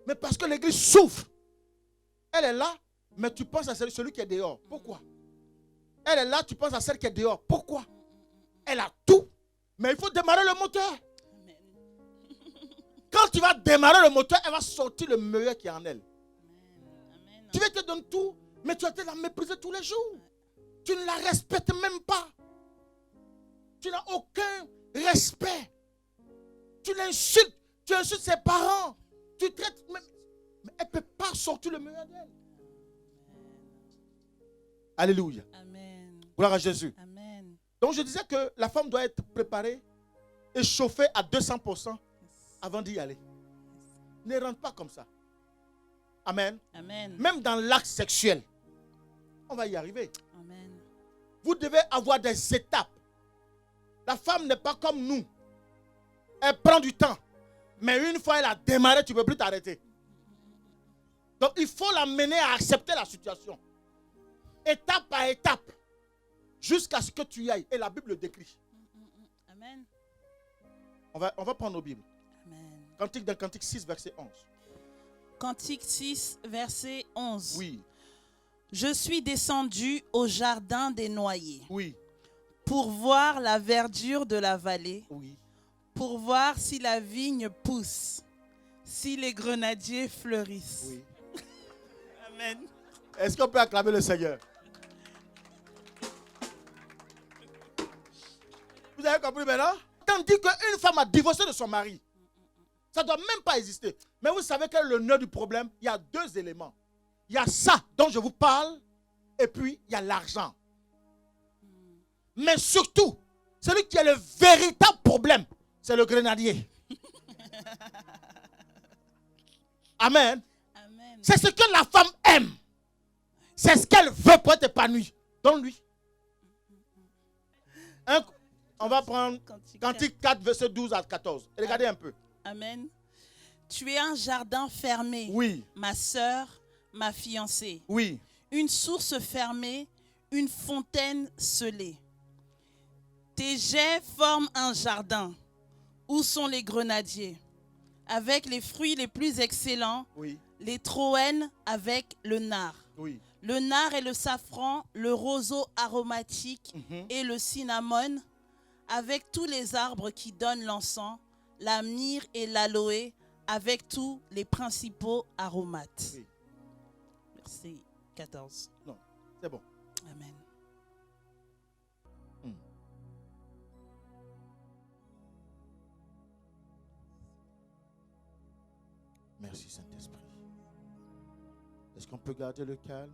Mais parce que l'église souffre. Elle est là, mais tu penses à celui qui est dehors. Pourquoi? Elle est là, tu penses à celle qui est dehors. Pourquoi? Elle a tout, mais il faut démarrer le moteur. Quand tu vas démarrer le moteur, elle va sortir le meilleur qui est en elle. Tu veux te donner tout, mais tu vas te la mépriser tous les jours. Tu ne la respectes même pas. Tu n'as aucun respect. Tu l'insultes. Tu insultes ses parents. Tu traites même. Mais elle ne peut pas sortir le meilleur d'elle. Alléluia. Amen. Gloire à Jésus. Amen. Donc je disais que la femme doit être préparée et chauffée à 200% avant d'y aller. Ne rentre pas comme ça. Amen. Amen. Même dans l'acte sexuel, on va y arriver. Amen. Vous devez avoir des étapes. La femme n'est pas comme nous. Elle prend du temps. Mais une fois elle a démarré, tu ne peux plus t'arrêter. Donc il faut l'amener à accepter la situation. Étape par étape. Jusqu'à ce que tu y ailles. Et la Bible le décrit. Amen. On va prendre nos Bibles. Amen. Cantique 6, verset 11. Cantique 6, verset 11. Oui. Je suis descendu au jardin des noyers. Oui. Pour voir la verdure de la vallée. Oui. Pour voir si la vigne pousse. Si les grenadiers fleurissent. Oui. Amen. Est-ce qu'on peut acclamer le Seigneur? Vous avez compris maintenant? Quand on dit qu'une femme a divorcé de son mari, ça ne doit même pas exister. Mais vous savez quel est le nœud du problème? Il y a deux éléments. Il y a ça dont je vous parle, et puis il y a l'argent. Mais surtout, celui qui est le véritable problème, c'est le grenadier. Amen. Amen. C'est ce que la femme aime. C'est ce qu'elle veut pour être épanouie. Donne-lui. On va prendre Cantique 4, verset 12 à 14. Regardez un peu. Amen. Tu es un jardin fermé, Oui. ma sœur, ma fiancée. Oui. Une source fermée, une fontaine scellée. Tes jets forment un jardin. Où sont les grenadiers? Avec les fruits les plus excellents. Oui. Les troènes avec le nard. Oui. Le nard et le safran, le roseau aromatique et le cinnamon, avec tous les arbres qui donnent l'encens, la myrrhe et l'aloe, avec tous les principaux aromates. Oui. Verset 14. Non, c'est bon. Amen. Merci Saint-Esprit. Est-ce qu'on peut garder le calme?